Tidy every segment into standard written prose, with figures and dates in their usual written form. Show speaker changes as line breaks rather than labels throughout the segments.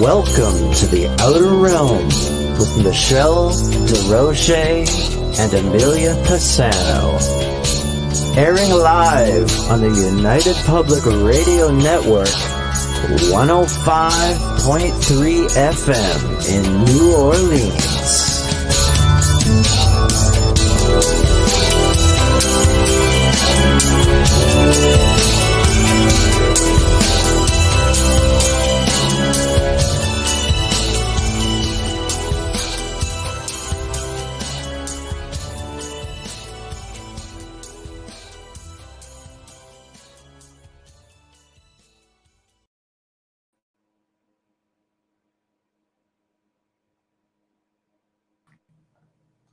Welcome to the Outer Realm with Michelle Desrochers and Amelia Pisano. Airing live on the United Public Radio Network, 105.3 FM in New Orleans.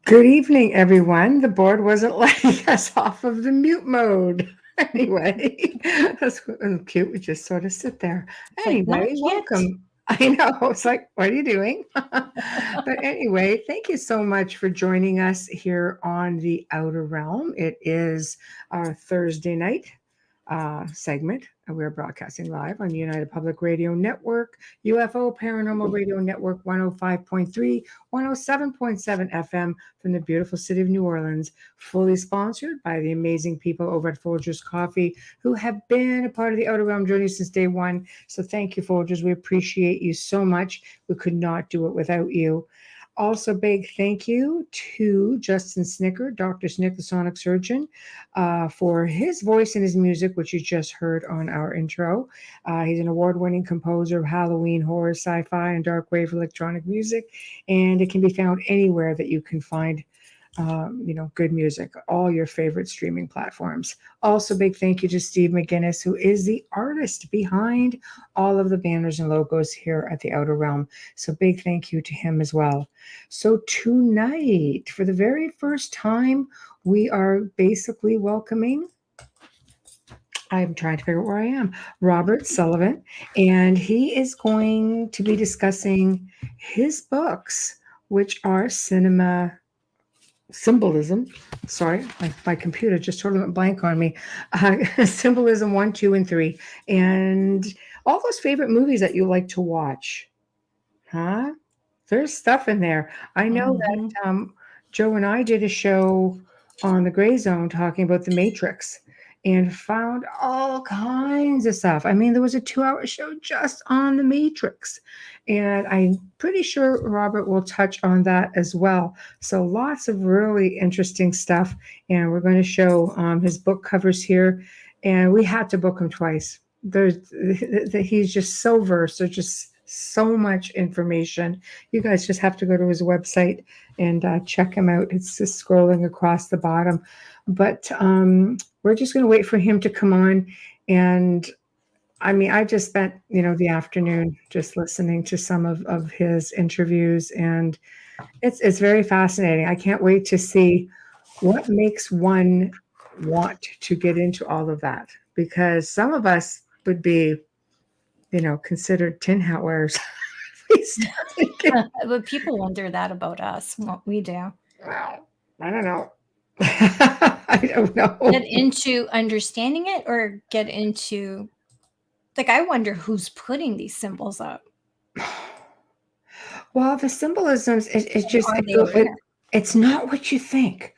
Good evening, everyone. The board wasn't letting us off of the mute mode. Anyway, that's cute. We just sort of sit there. Anyway, welcome. I know. It's like, what are you doing? But anyway, thank you so much for joining us here on the Outer Realm. It is our Thursday night segment. We're broadcasting live on United Public Radio Network, UFO Paranormal Radio Network 105.3, 107.7 FM from the beautiful city of New Orleans, fully sponsored by the amazing people over at Folgers Coffee who have been a part of the Outer Realm journey since day one. So thank you, Folgers. We appreciate you so much. We could not do it without you. Also, big thank you to Justin Snicker, Dr. Snick, the sonic surgeon, for his voice and his music, which you just heard on our intro. He's an award-winning composer of Halloween, horror, sci-fi, and dark wave electronic music, and it can be found anywhere that you can find good music, all your favorite streaming platforms. Also, big thank you to Steve McGinnis, who is the artist behind all of the banners and logos here at the Outer Realm. So big thank you to him as well. So tonight, for the very first time, we are basically welcoming, I'm trying to figure out where I am, Robert Sullivan, and he is going to be discussing his books, which are Symbolism. Sorry, my computer just totally went blank on me. Symbolism 1, 2, and 3. And all those favorite movies that you like to watch. Huh? There's stuff in there. I know that Joe and I did a show on the Gray Zone talking about The Matrix and found all kinds of stuff. I mean, there was a 2-hour show just on The Matrix. And I'm pretty sure Robert will touch on that as well. So lots of really interesting stuff. And we're going to show his book covers here. And we had to book him twice. He's just so versed. There's just so much information. You guys just have to go to his website and check him out. It's just scrolling across the bottom. But we're just going to wait for him to come on. And I mean, I just spent, the afternoon just listening to some of his interviews, and it's very fascinating. I can't wait to see what makes one want to get into all of that, because some of us would be, considered tin hat wearers.
But people wonder that about us, what we do.
Well, I don't know. I don't know.
Get into understanding it, or get into, I wonder who's putting these symbols up.
Well, the symbolisms is just, it's not what you think.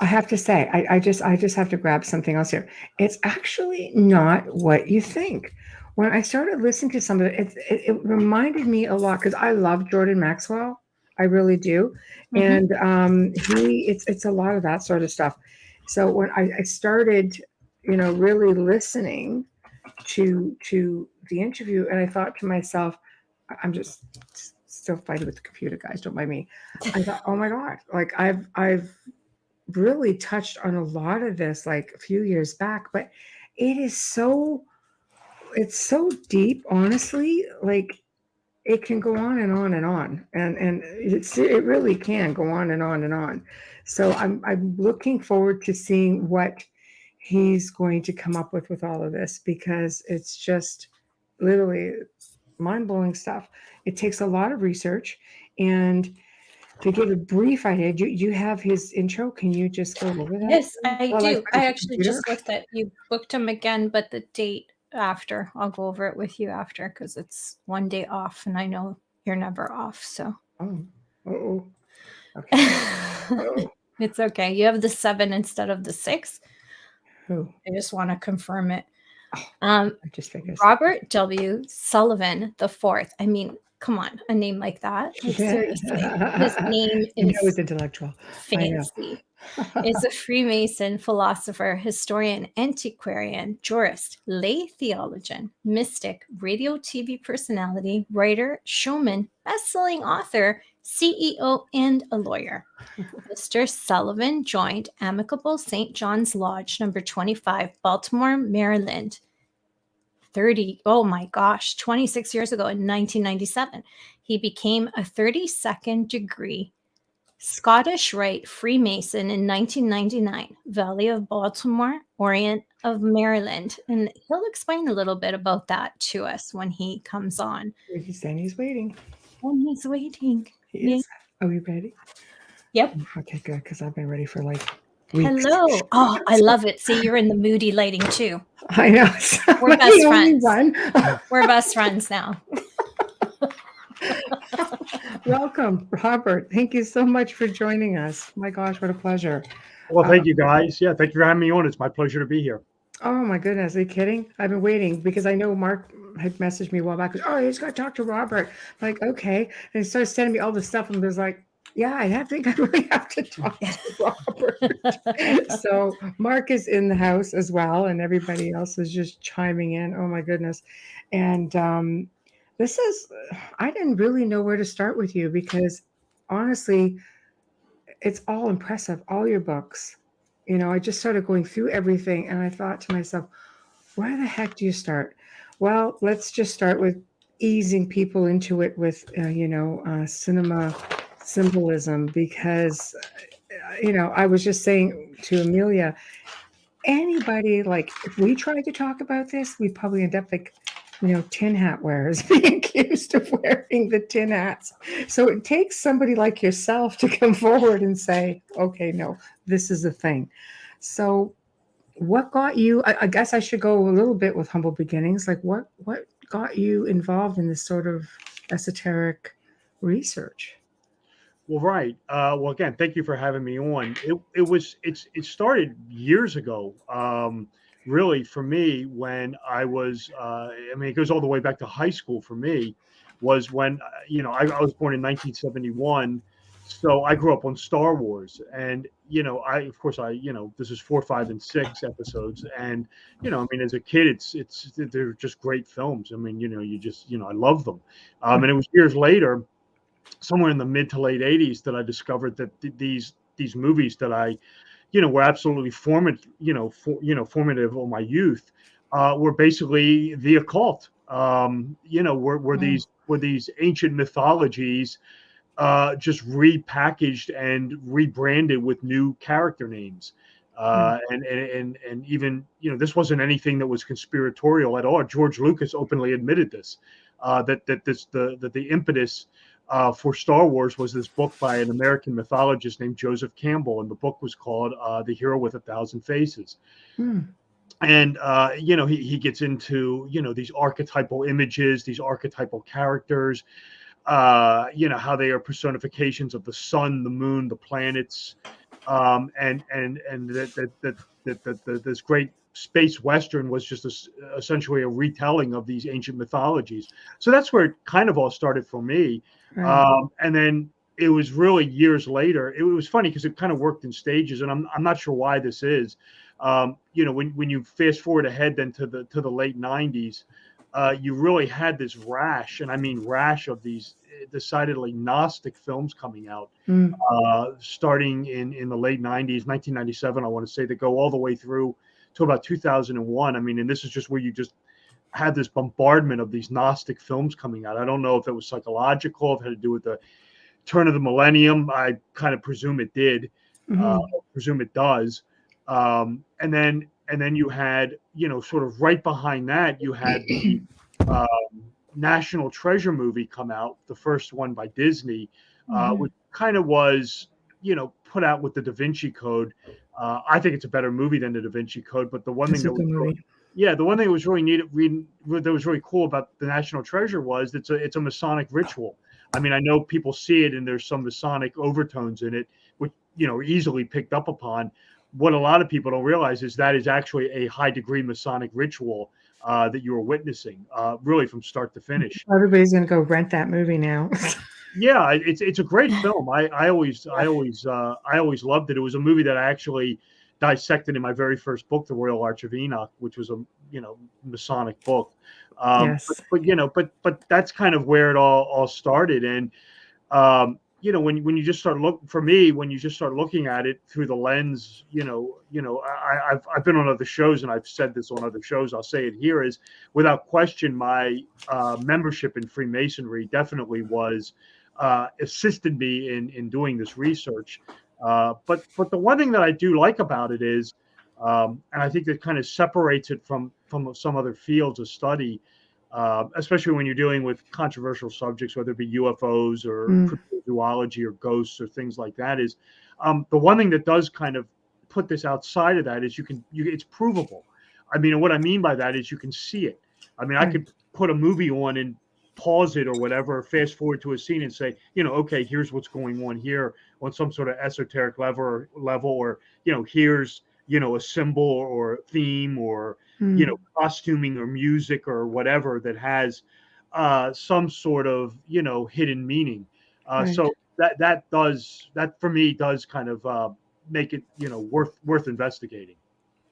I have to say, I just have to grab something else here. It's actually not what you think. When I started listening to some of it, it reminded me a lot, because I love Jordan Maxwell. I really do. And it's a lot of that sort of stuff. So when I started, really listening to the interview, and I thought to myself, I'm just still fighting with the computer, guys, don't mind me. I thought, oh my God, I've really touched on a lot of this a few years back, but it's so deep, honestly. It can go on and on and on, and it really can go on and on and on. So I'm looking forward to seeing what he's going to come up with all of this, because it's just literally mind-blowing stuff. It takes a lot of research, and to give a brief idea, you have his intro. Can you just go over that?
Yes, I do. I actually just looked at, you booked him again, but the date after. I'll go over it with you after because it's one day off, and I know you're never off. So.
Oh. Okay. Oh.
It's okay. You have the 7 instead of the 6.
Who?
I just want to confirm it.
I just figured.
Robert W. Sullivan IV. I mean, come on, a name like that. Like, seriously, his name is
intellectual.
fancy. Is a Freemason, philosopher, historian, antiquarian, jurist, lay theologian, mystic, radio TV personality, writer, showman, best-selling author, CEO, and a lawyer. Mr. Sullivan joined Amicable-St. John's Lodge, number 25, Baltimore, Maryland, 26 years ago in 1997. He became a 32nd degree Scottish Rite Freemason in 1999, Valley of Baltimore, Orient of Maryland. And he'll explain a little bit about that to us when he comes on.
He's saying he's waiting.
When he's waiting.
He is. Are we ready?
Yep.
Okay, good, because I've been ready for like weeks.
Hello. Oh, I love it. See, you're in the moody lighting too.
I know.
We're best friends. We're best friends now.
Welcome, Robert. Thank you so much for joining us. My gosh, what a pleasure.
Well, thank you, guys. Yeah, thank you for having me on. It's my pleasure to be here.
Oh, my goodness. Are you kidding? I've been waiting because I know Mark had messaged me a while back. Oh, you just got to talk to Robert. I'm like, okay. And he started sending me all this stuff. And I was like, yeah, I really have to talk to Robert. So Mark is in the house as well. And everybody else is just chiming in. Oh, my goodness. And I didn't really know where to start with you because honestly, it's all impressive, all your books. You know, I just started going through everything and I thought to myself, where the heck do you start? Well, let's just start with easing people into it with, cinema symbolism because, I was just saying to Amelia, anybody, like, if we tried to talk about this, we'd probably end up like, tin hat wearers being accused of wearing the tin hats. So it takes somebody like yourself to come forward and say, okay, no, this is a thing. So what got you, I guess I should go a little bit with humble beginnings. Like what got you involved in this sort of esoteric research?
Well, right. Well, again, thank you for having me on. It started years ago. Really, for me, when I was, it goes all the way back to high school for me, was when, I was born in 1971. So I grew up on Star Wars. And, this is 4, 5, and 6 episodes. And, as a kid, they're just great films. I love them. And it was years later, somewhere in the mid to late 80s, that I discovered that these movies that I, were absolutely formative on my youth, were basically the occult. Were these ancient mythologies just repackaged and rebranded with new character names. And even, this wasn't anything that was conspiratorial at all. George Lucas openly admitted this, that the impetus for Star Wars was this book by an American mythologist named Joseph Campbell, and the book was called The Hero with a Thousand Faces. And he gets into these archetypal images, these archetypal characters, how they are personifications of the sun, the moon, the planets, and that this great space western was just essentially a retelling of these ancient mythologies. So that's where it kind of all started for me. And then it was really years later. It was funny because it kind of worked in stages, and I'm not sure why this is. When you fast forward ahead then to the late 90s, you really had this rash, and I mean rash, of these decidedly Gnostic films coming out, starting in the late 90s, 1997, I want to say, that go all the way through to about 2001. And this is just where you just had this bombardment of these Gnostic films coming out. I don't know if it was psychological, if it had to do with the turn of the millennium. I kind of presume it did, presume it does. And then you had, sort of right behind that, you had the National Treasure movie come out, the first one by Disney, which kind of was, put out with the Da Vinci Code. I think it's a better movie than the Da Vinci Code, but the one thing that was Yeah, the one thing that was really neat, that was really cool about the National Treasure was it's a Masonic ritual. I mean, I know people see it and there's some Masonic overtones in it, which are easily picked up upon. What a lot of people don't realize is that is actually a high degree Masonic ritual that you are witnessing, really from start to finish.
Everybody's going to go rent that movie now.
Yeah, it's a great film. I always loved it. It was a movie that I actually dissected in my very first book, The Royal Arch of Enoch, which was a Masonic book.
Yes.
But that's kind of where it all started. And when you just start when you just start looking at it through the lens, I've been on other shows and I've said this on other shows. I'll say it here is without question, my membership in Freemasonry definitely assisted me in doing this research. But the one thing that I do like about it is, and I think that kind of separates it from some other fields of study, especially when you're dealing with controversial subjects, whether it be UFOs or zoology or ghosts or things like that, is the one thing that does kind of put this outside of that is it's provable. I mean, and what I mean by that is you can see it. I mean, I could put a movie on and pause it or whatever, fast forward to a scene and say, okay, here's what's going on here on some sort of esoteric level, or, here's, a symbol or theme or, costuming or music or whatever that has some sort of, hidden meaning. So that for me does kind of make it, worth investigating.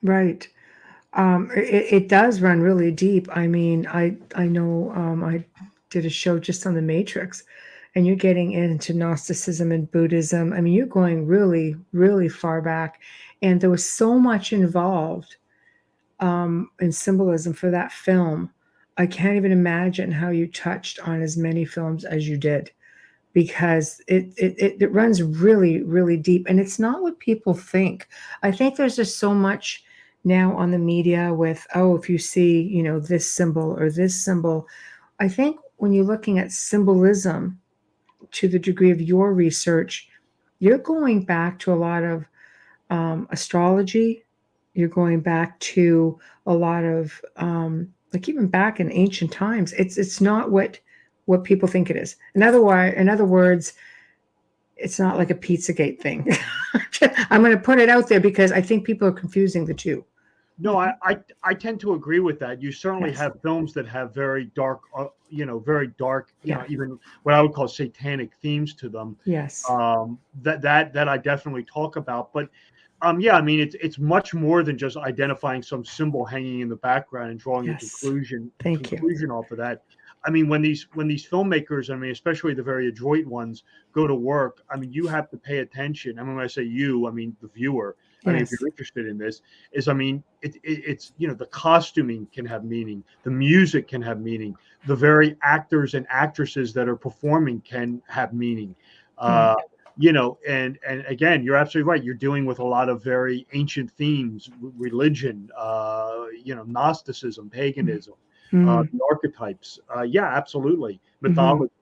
Right. It does run really deep. I mean, I know I did a show just on the Matrix, and you're getting into Gnosticism and Buddhism. I mean, you're going really, really far back, and there was so much involved in symbolism for that film. I can't even imagine how you touched on as many films as you did, because it runs really, really deep, and it's not what people think. I think there's just so much now on the media with, if you see, this symbol or this symbol. I think when you're looking at symbolism to the degree of your research, you're going back to a lot of astrology. You're going back to a lot of like even back in ancient times. It's not what people think it is. In other words, it's not like a Pizzagate thing. I'm going to put it out there because I think people are confusing the two.
No, I tend to agree with that. You certainly have films that have very dark, even what I would call satanic themes to them.
Yes.
That I definitely talk about. But I mean, it's much more than just identifying some symbol hanging in the background and drawing a conclusion off of that. I mean, when these filmmakers, I mean, especially the very adroit ones, go to work, I mean, you have to pay attention. I mean, when I say you, I mean the viewer. I mean, if you're interested in this, it's the costuming can have meaning, the music can have meaning, the very actors and actresses that are performing can have meaning. And again, you're absolutely right. You're dealing with a lot of very ancient themes, religion, Gnosticism, paganism. The archetypes. Absolutely. Mythology.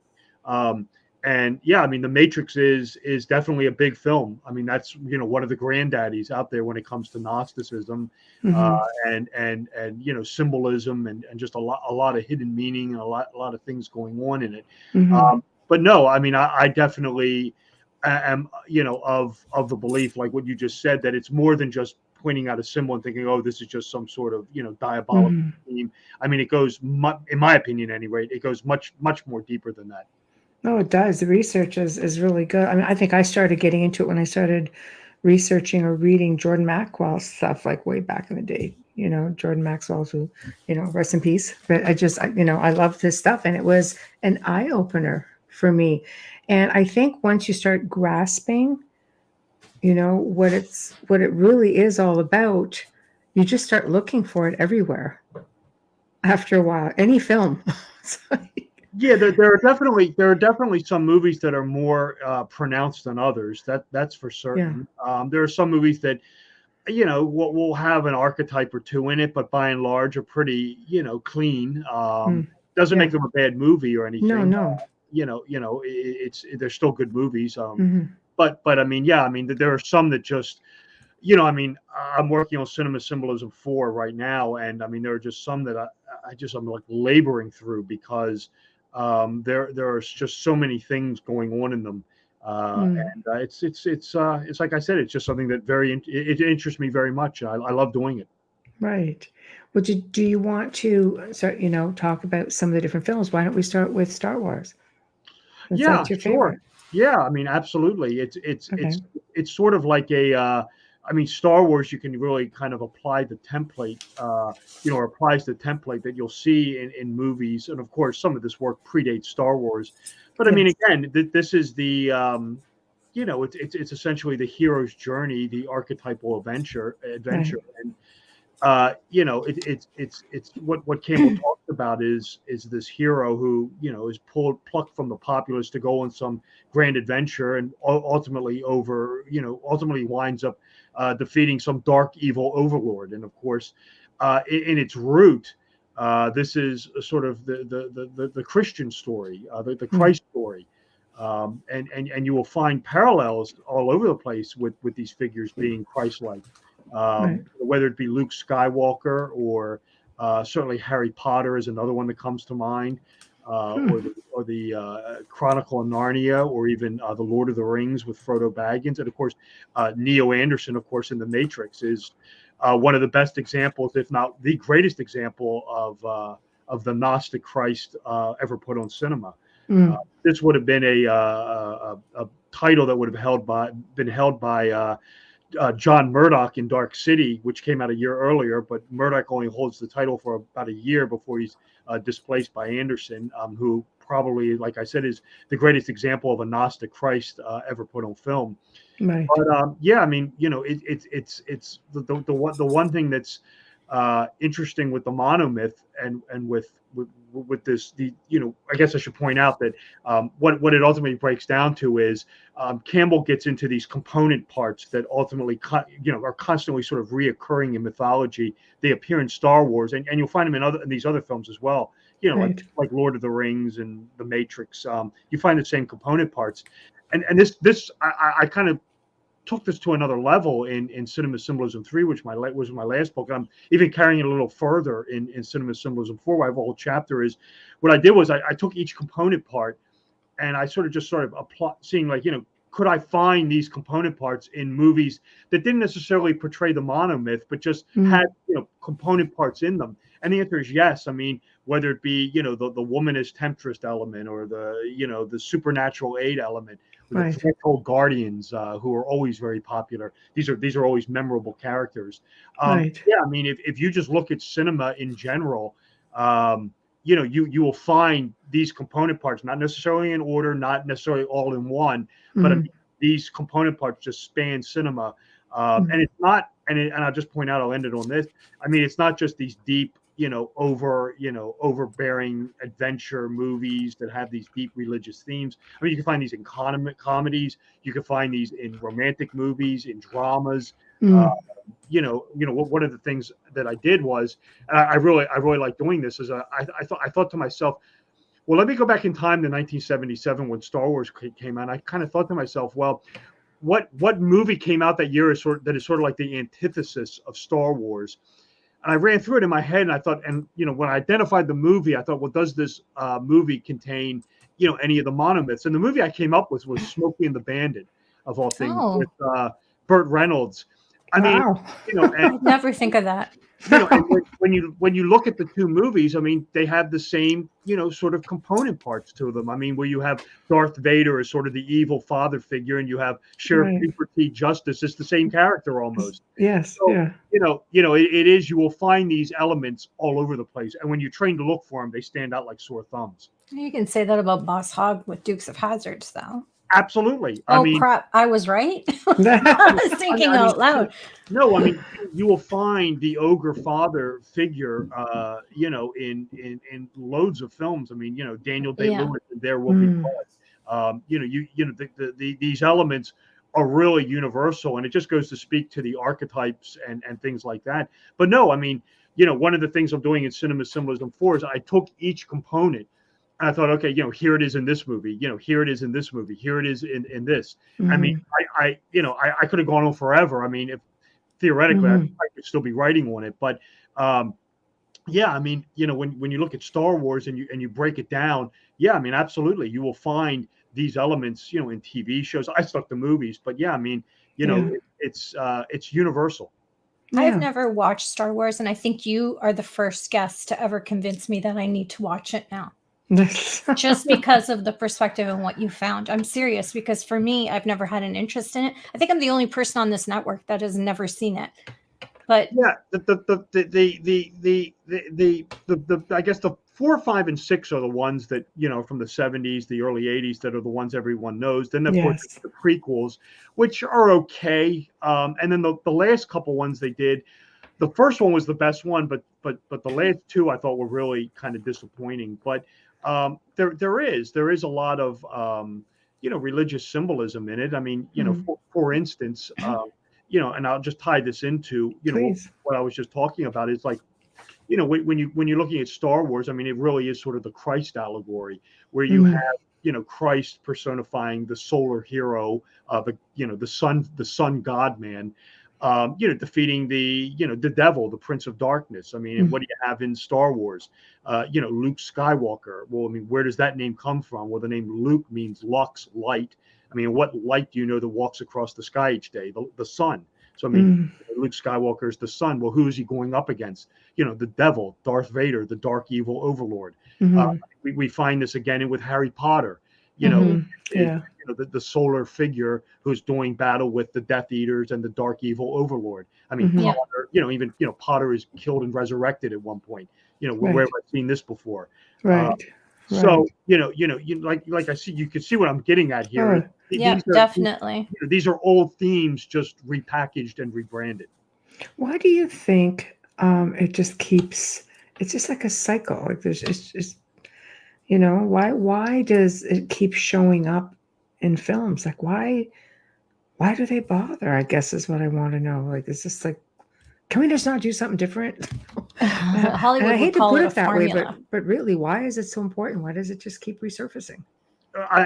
And I mean, The Matrix is definitely a big film. I mean, that's, one of the granddaddies out there when it comes to Gnosticism, and symbolism and just a lot of hidden meaning and a lot of things going on in it. But no, I mean, I definitely am, of the belief, like what you just said, that it's more than just pointing out a symbol and thinking, oh, this is just some sort of, diabolical theme. I mean, it goes, in my opinion, anyway, it goes much, much more deeper than that.
No, it does. The research is really good. I mean, I think I started getting into it when I started researching or reading Jordan Maxwell's stuff, like way back in the day. Jordan Maxwell, who, rest in peace. But I loved his stuff, and it was an eye opener for me. And I think once you start grasping, what it really is all about, you just start looking for it everywhere. After a while, any film.
Yeah, there are definitely some movies that are more pronounced than others. That's for certain. There are some movies that, will have an archetype or two in it, but by and large are pretty, clean. Doesn't make them a bad movie or anything.
No.
They're still good movies. But I mean, there are some that just, I mean, I'm working on Cinema Symbolism 4 right now, and I mean, there are just some that I'm like laboring through because there are just so many things going on in them, and it's like I said, it's just something that it interests me very much. I love doing it.
Right. Well, do you want to start, talk about some of the different films? Why don't we start with Star Wars? Since
Yeah,
that's your
sure.
favorite.
Yeah, I mean, absolutely.
Okay.
It's sort of like I mean, Star Wars, you can really kind of apply the template, or applies the template that you'll see in movies. And of course, some of this work predates Star Wars. But I mean,
Yes.
again, this is it's essentially the hero's journey, the archetypal adventure.
Right.
And it's what Campbell talks about is this hero who is plucked from the populace to go on some grand adventure, and ultimately winds up defeating some dark evil overlord. And of course, in its root, this is sort of the Christian story, the Christ story. And you will find parallels all over the place with these figures being Christ-like.
Right.
Whether it be Luke Skywalker or certainly Harry Potter is another one that comes to mind, or the Chronicle of Narnia, or even the Lord of the Rings with Frodo Baggins, and of course Neo Anderson, of course, in The Matrix is one of the best examples, if not the greatest example of the Gnostic Christ ever put on cinema. This would have been a title that would have been held by John Murdoch in Dark City, which came out a year earlier, but Murdoch only holds the title for about a year before he's displaced by Anderson, who probably, like I said, is the greatest example of a Gnostic Christ ever put on film.
Right.
But yeah, I mean, it's the one thing that's interesting with the monomyth and with this, I guess I should point out that what it ultimately breaks down to is Campbell gets into these component parts that ultimately are constantly sort of reoccurring in mythology. They appear in Star Wars, and you'll find them in these other films as well.
Right.
Like Lord of the Rings and The Matrix. You find the same component parts, and this I kind of took this to another level in Cinema Symbolism 3, which was my last book. I'm even carrying it a little further in Cinema Symbolism 4, where I have a whole chapter. Is what I did was I took each component part and I sort of seeing like, could I find these component parts in movies that didn't necessarily portray the monomyth, but just had, component parts in them? And the answer is yes. I mean, whether it be, the womanist temptress element, or the supernatural aid element, or the threshold guardians, who are always very popular. These are always memorable characters.
Right.
Yeah, I mean, if you just look at cinema in general, you will find these component parts, not necessarily in order, not necessarily all in one, but I mean, these component parts just span cinema. And it's not, and I'll just point out, I'll end it on this. I mean, it's not just these deep, overbearing adventure movies that have these deep religious themes. I mean, you can find these in comedies, you can find these in romantic movies, in dramas. One of the things that I did was, and I really like doing this, is I thought to myself, well, let me go back in time to 1977 when Star Wars came out. I kind of thought to myself, well, what movie came out that year is sort of like the antithesis of Star Wars? And I ran through it in my head, and I thought, and when I identified the movie, I thought, well, does this movie contain any of the monomyths? And the movie I came up with was Smokey and the Bandit, of all things, with Burt Reynolds. I mean,
I'd never think of that.
And when you look at the two movies, I mean, they have the same, sort of component parts to them. I mean, where you have Darth Vader as sort of the evil father figure, and you have Sheriff Cooper T. Justice. It's the same character almost.
Yes.
So,
yeah.
It is. You will find these elements all over the place, and when you're trained to look for them, they stand out like sore thumbs.
You can say that about Boss Hogg with Dukes of Hazzard, though.
Absolutely.
Oh, crap. I was right. I was thinking out loud.
No, I mean, you will find the ogre father figure, in loads of films. I mean, Daniel Day-Lewis, and There Will Be Blood. These elements are really universal, and it just goes to speak to the archetypes and things like that. But no, I mean, one of the things I'm doing in Cinema Symbolism 4 is I took each component, and I thought, okay, here it is in this movie, here it is in this movie, here it is in this. I mean, I could have gone on forever. I mean, theoretically,
Mhm.
I could still be writing on it. But yeah, I mean, when you look at Star Wars and you break it down, yeah, I mean, absolutely, you will find these elements, in TV shows. I stuck to movies, but yeah, I mean,
Yeah.
it's universal.
I've
Yeah.
never watched Star Wars, and I think you are the first guest to ever convince me that I need to watch it now. Just because of the perspective and what you found. I'm serious, because for me, I've never had an interest in it. I think I'm the only person on this network that has never seen it. But
Yeah, the I guess the 4, 5, and 6 are the ones that, from the 70s, the early 80s, that are the ones everyone knows. Then of course
Yes.
the prequels, which are okay, and then the last couple ones they did. The first one was the best one, but the last two I thought were really kind of disappointing. But there is a lot of religious symbolism in it. I mean, for instance, and I'll just tie this into
Please.
what I was just talking about. Is like, when you're looking at Star Wars, I mean, it really is sort of the Christ allegory, where you
Mhm.
have Christ personifying the solar hero, the sun God man, defeating the devil, the Prince of Darkness. I mean, and what do you have in Star Wars? Luke Skywalker. Well, I mean, where does that name come from? Well, the name Luke means lux, light. I mean, what light do you know that walks across the sky each day? The sun. So I mean,
Mm.
Luke Skywalker is the sun. Well, who is he going up against? The devil, Darth Vader, the dark evil overlord.
Mhm.
We find this again with Harry Potter.
Mhm.
Is
Yeah.
the solar figure who's doing battle with the Death Eaters and the dark evil overlord. I mean,
Mhm.
Yeah.
Potter, even Potter is killed and resurrected at one point. Where
Right.
have I seen this before? Uh,
Right. Right.
so like I see, you can see what I'm getting at here.
Oh,
yeah, definitely.
These are old themes just repackaged and rebranded.
why do you think it just keeps? It's just like a cycle. Like it's why does it keep showing up in films? Like why do they bother? I guess is what I want to know. Like, it's just like, can we just not do something different? And
Hollywood
I
would
hate to
call
put
it a
it that way,
formula.
but really, why is it so important? Why does it just keep resurfacing?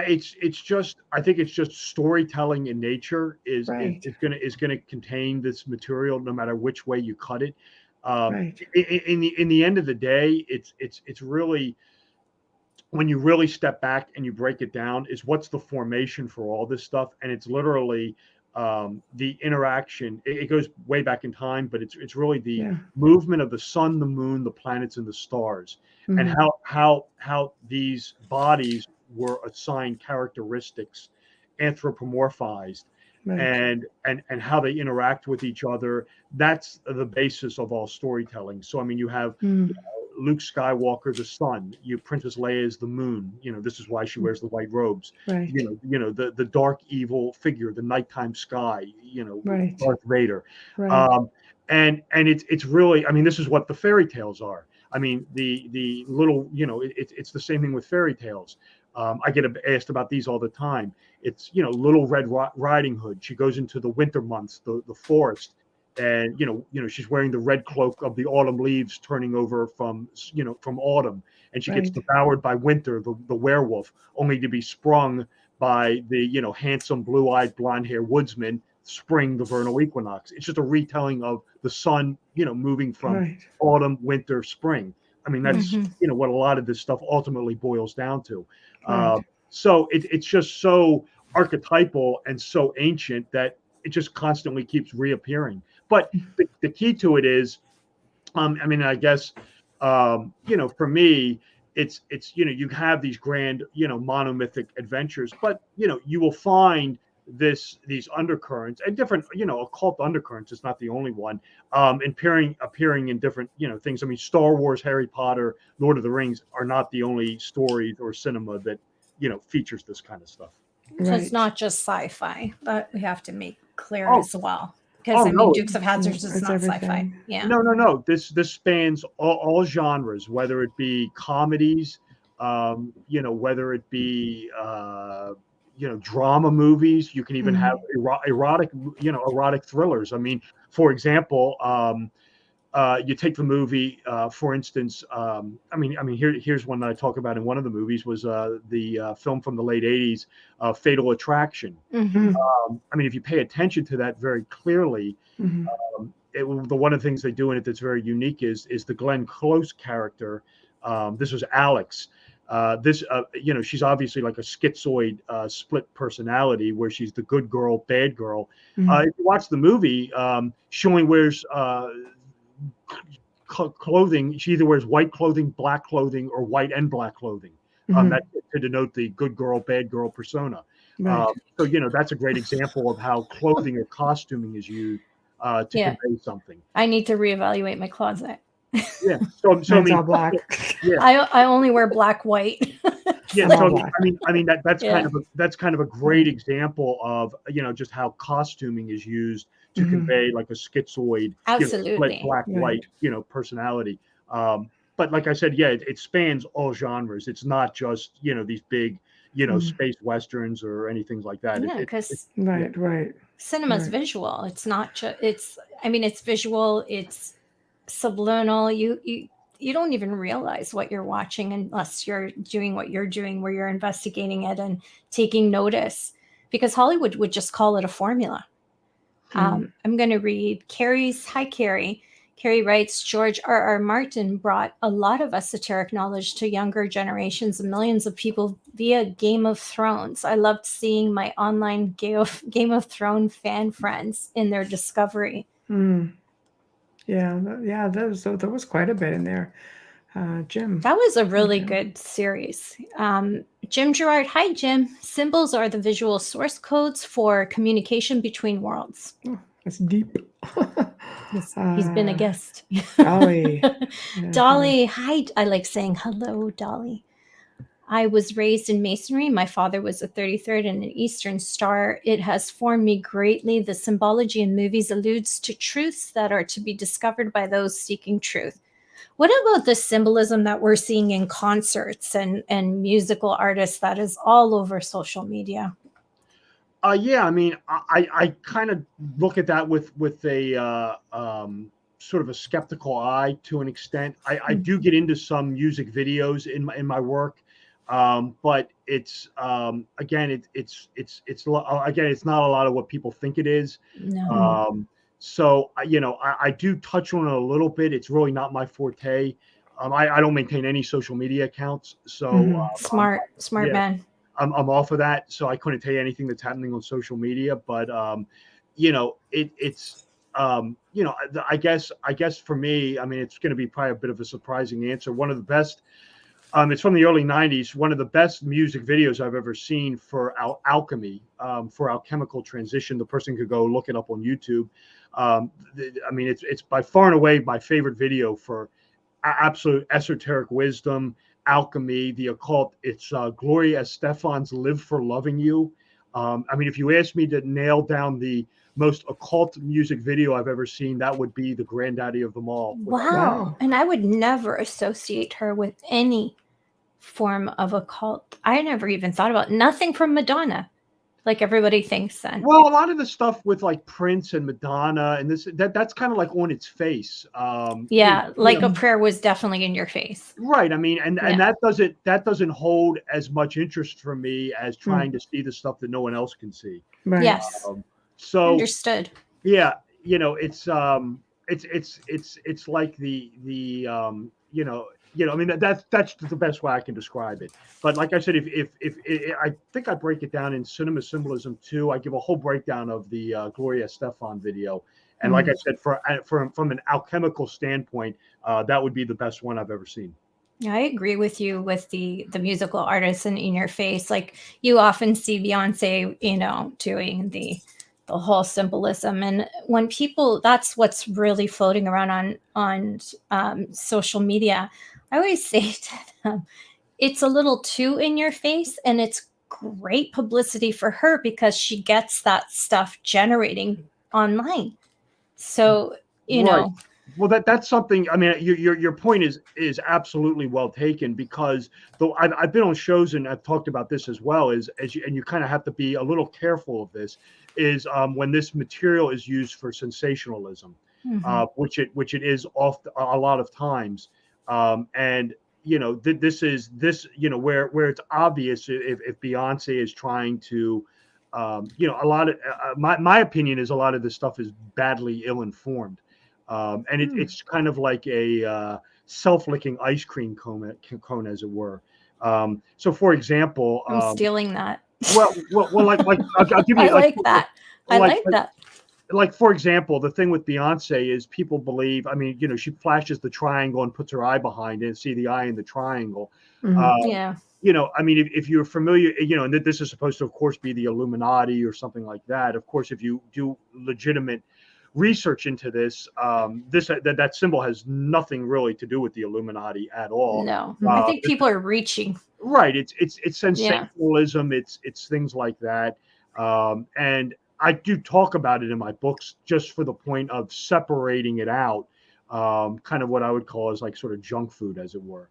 It's just, I think it's just storytelling in nature
Right.
is gonna contain this material no matter which way you cut it.
Right.
In the end of the day, it's really, when you really step back and you break it down, is what's the formation for all this stuff, and it's literally the interaction. It goes way back in time, but it's really the
Yeah.
movement of the sun, the moon, the planets, and the stars, and
Mhm.
how these bodies were assigned characteristics, anthropomorphized,
Right.
and how they interact with each other. That's the basis of all storytelling. So I mean, you have
Mm.
Luke Skywalker, the sun. Princess Leia is the moon. This is why she wears the white robes.
Right.
The dark evil figure, the nighttime sky.
Right.
Darth Vader.
Right.
And it's really, I mean, this is what the fairy tales are. I mean, the little, it's the same thing with fairy tales. I get asked about these all the time. It's, Little Red Riding Hood. She goes into the winter months, the forest, and she's wearing the red cloak of the autumn leaves turning over from autumn, and she gets
Right.
devoured by winter, the werewolf, only to be sprung by the handsome blue-eyed blonde-haired woodsman, spring, the vernal equinox. It's just a retelling of the sun moving from
Right.
autumn, winter, spring. I mean, that's
Mhm.
what a lot of this stuff ultimately boils down to.
Right.
So it's just so archetypal and so ancient that it just constantly keeps reappearing. But the key to it is, I mean, I guess, for me, it's you have these grand, monomythic adventures, but you will find these undercurrents and different, occult undercurrents. It's not the only one. Appearing in different, things. I mean, Star Wars, Harry Potter, Lord of the Rings are not the only stories or cinema that features this kind of stuff.
So it's
Right.
not just sci-fi, but we have to make clear
Oh,
as well. Because
oh
I mean,
no,
Dukes of Hazzard is
It's
not sci-fi.
everything.
Yeah.
no. This spans all genres, whether it be comedies, whether it be drama movies. You can even have erotic thrillers. I mean, for example, you take the movie, for instance. Here's one that I talk about in one of the movies was the film from the late '80s, Fatal Attraction.
Mhm.
If you pay attention to that very clearly,
Mhm.
one of the things they do in it that's very unique is the Glenn Close character. This was Alex. She's obviously like a schizoid split personality where she's the good girl, bad girl.
Mhm.
If you watch the movie, she only wears clothing. She either wears white clothing, black clothing, or white and black clothing.
Mhm.
That to denote the good girl, bad girl persona.
Right.
That's a great example of how clothing or costuming is used to
Yeah.
convey something.
I need to reevaluate my closet.
Yeah. So
Mine's all black.
Yeah.
I only wear black, white.
Yeah.
I'm all
So
black.
that's
Yeah.
kind of a great example of just how costuming is used to
Mhm.
convey like a schizoid,
Absolutely.
split black
Right.
white, personality. But like I said, yeah, it spans all genres. It's not just these big space westerns or anything like that.
Yeah, because
Right. Right.
cinema's
Right.
visual. It's not just. It's visual. It's subliminal. You don't even realize what you're watching unless you're doing what you're doing, where you're investigating it and taking notice. Because Hollywood would just call it a formula. I'm going to read Carrie's. Hi, Carrie. Carrie writes, George R.R. Martin brought a lot of esoteric knowledge to younger generations and millions of people via Game of Thrones. I loved seeing my online Game of Thrones fan friends in their discovery.
Yeah. There was quite a bit in there. Jim.
That was a really good series. Jim Gerard. Hi, Jim. Symbols are the visual source codes for communication between worlds.
Oh, that's deep.
He's been a guest.
Dolly. Yeah,
Dolly. Hi. I like saying hello, Dolly. I was raised in Masonry. My father was a 33rd and an Eastern Star. It has formed me greatly. The symbology in movies alludes to truths that are to be discovered by those seeking truth. What about the symbolism that we're seeing in concerts and musical artists that is all over social media?
Yeah, I kind of look at that with a sort of a skeptical eye to an extent. I do get into some music videos in my work, but it's again it's not a lot of what people think it is.
No.
So I do touch on it a little bit. It's really not my forte. I don't maintain any social media accounts, so
smart man.
I'm off of that, so I couldn't tell you anything that's happening on social media. But I guess for me, it's going to be probably a bit of a surprising answer. One of the best. It's from the early '90s. One of the best music videos I've ever seen for alchemy, for alchemical transition. The person could go look it up on YouTube. It's by far and away my favorite video for absolute esoteric wisdom, alchemy, the occult. It's Gloria Estefan's "Live for Loving You." If you ask me to nail down the most occult music video I've ever seen, that would be the granddaddy of them all.
Wow. And I would never associate her with any form of occult. I never even thought about nothing from Madonna, like everybody thinks then.
Well, a lot of the stuff with like Prince and Madonna and that's kind of like on its face.
A prayer was definitely in your face.
Right. And that doesn't hold as much interest for me as trying to see the stuff that no one else can see.
Right.
Yes.
So
understood.
Yeah, it's like that's the best way I can describe it. But like I said, if I think I break it down in Cinema Symbolism 2, I give a whole breakdown of the Gloria Estefan video. And like I said, from an alchemical standpoint, that would be the best one I've ever seen.
Yeah, I agree with you with the musical artists and in your face. Like you often see Beyonce, doing the whole symbolism, and when people, that's what's really floating around on social media. I always say to them, it's a little too in your face, and it's great publicity for her because she gets that stuff generating online. So
Right. Well, that's something. Your point is absolutely well taken, because though I've been on shows and I've talked about this as well, and you kind of have to be a little careful of this, is when this material is used for sensationalism. which it is oft a lot of times. And this is where it's obvious if Beyonce is trying to, a lot of my opinion is a lot of this stuff is badly ill-informed, and it's kind of like a self-licking ice cream cone, as it were. So, for example,
I'm stealing that.
well, like I'll give you
I like that. I like that.
Like, for example, the thing with Beyonce is people believe, I mean, she flashes the triangle and puts her eye behind it and see the eye in the triangle.
Yeah.
I mean, if you're familiar, and this is supposed to, of course, be the Illuminati or something like that. Of course, if you do legitimate research into this, that symbol has nothing really to do with the Illuminati at all.
No, I think people are reaching.
Right. It's sensationalism. It's things like that. And I do talk about it in my books just for the point of separating it out, kind of what I would call as like sort of junk food, as it were.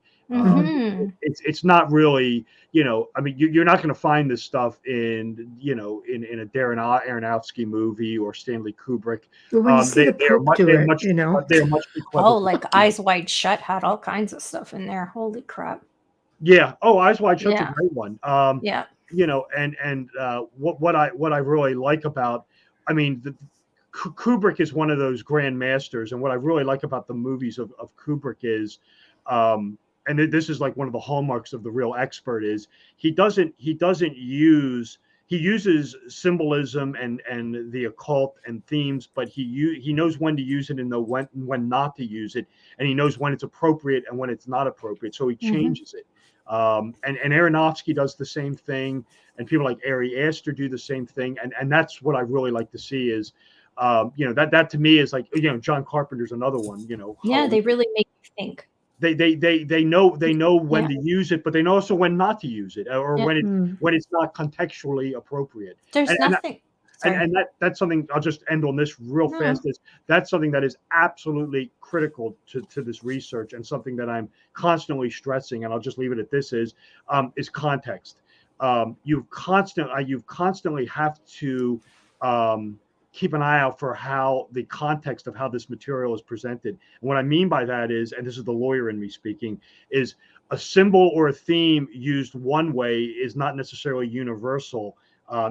It's not really, I mean, you're not going to find this stuff in a Darren Aronofsky movie or Stanley Kubrick.
But when you see the Pope do it,
they're much clever.
Oh, like Eyes Wide Shut had all kinds of stuff in there. Holy crap.
Yeah. Oh, Eyes Wide Shut's a great one.
Yeah.
What I really like about, I mean, Kubrick is one of those grand masters, and what I really like about the movies of Kubrick is, and this is like one of the hallmarks of the real expert, is he uses symbolism and the occult and themes, but he knows when to use it and when not to use it, and he knows when it's appropriate and when it's not appropriate, so he changes it. And Aronofsky does the same thing, and people like Ari Aster do the same thing, and that's what I really like to see is, that to me is like, John Carpenter's another one.
Yeah, they really make you think.
They know when to use it, but they know also when not to use it, or when it's not contextually appropriate.
There's nothing.
And that's something, I'll just end on this real fast, is that's something that is absolutely critical to this research, and something that I'm constantly stressing, and I'll just leave it at this, is context. You constantly have to keep an eye out for how the context of how this material is presented. And what I mean by that is, and this is the lawyer in me speaking, is a symbol or a theme used one way is not necessarily universal.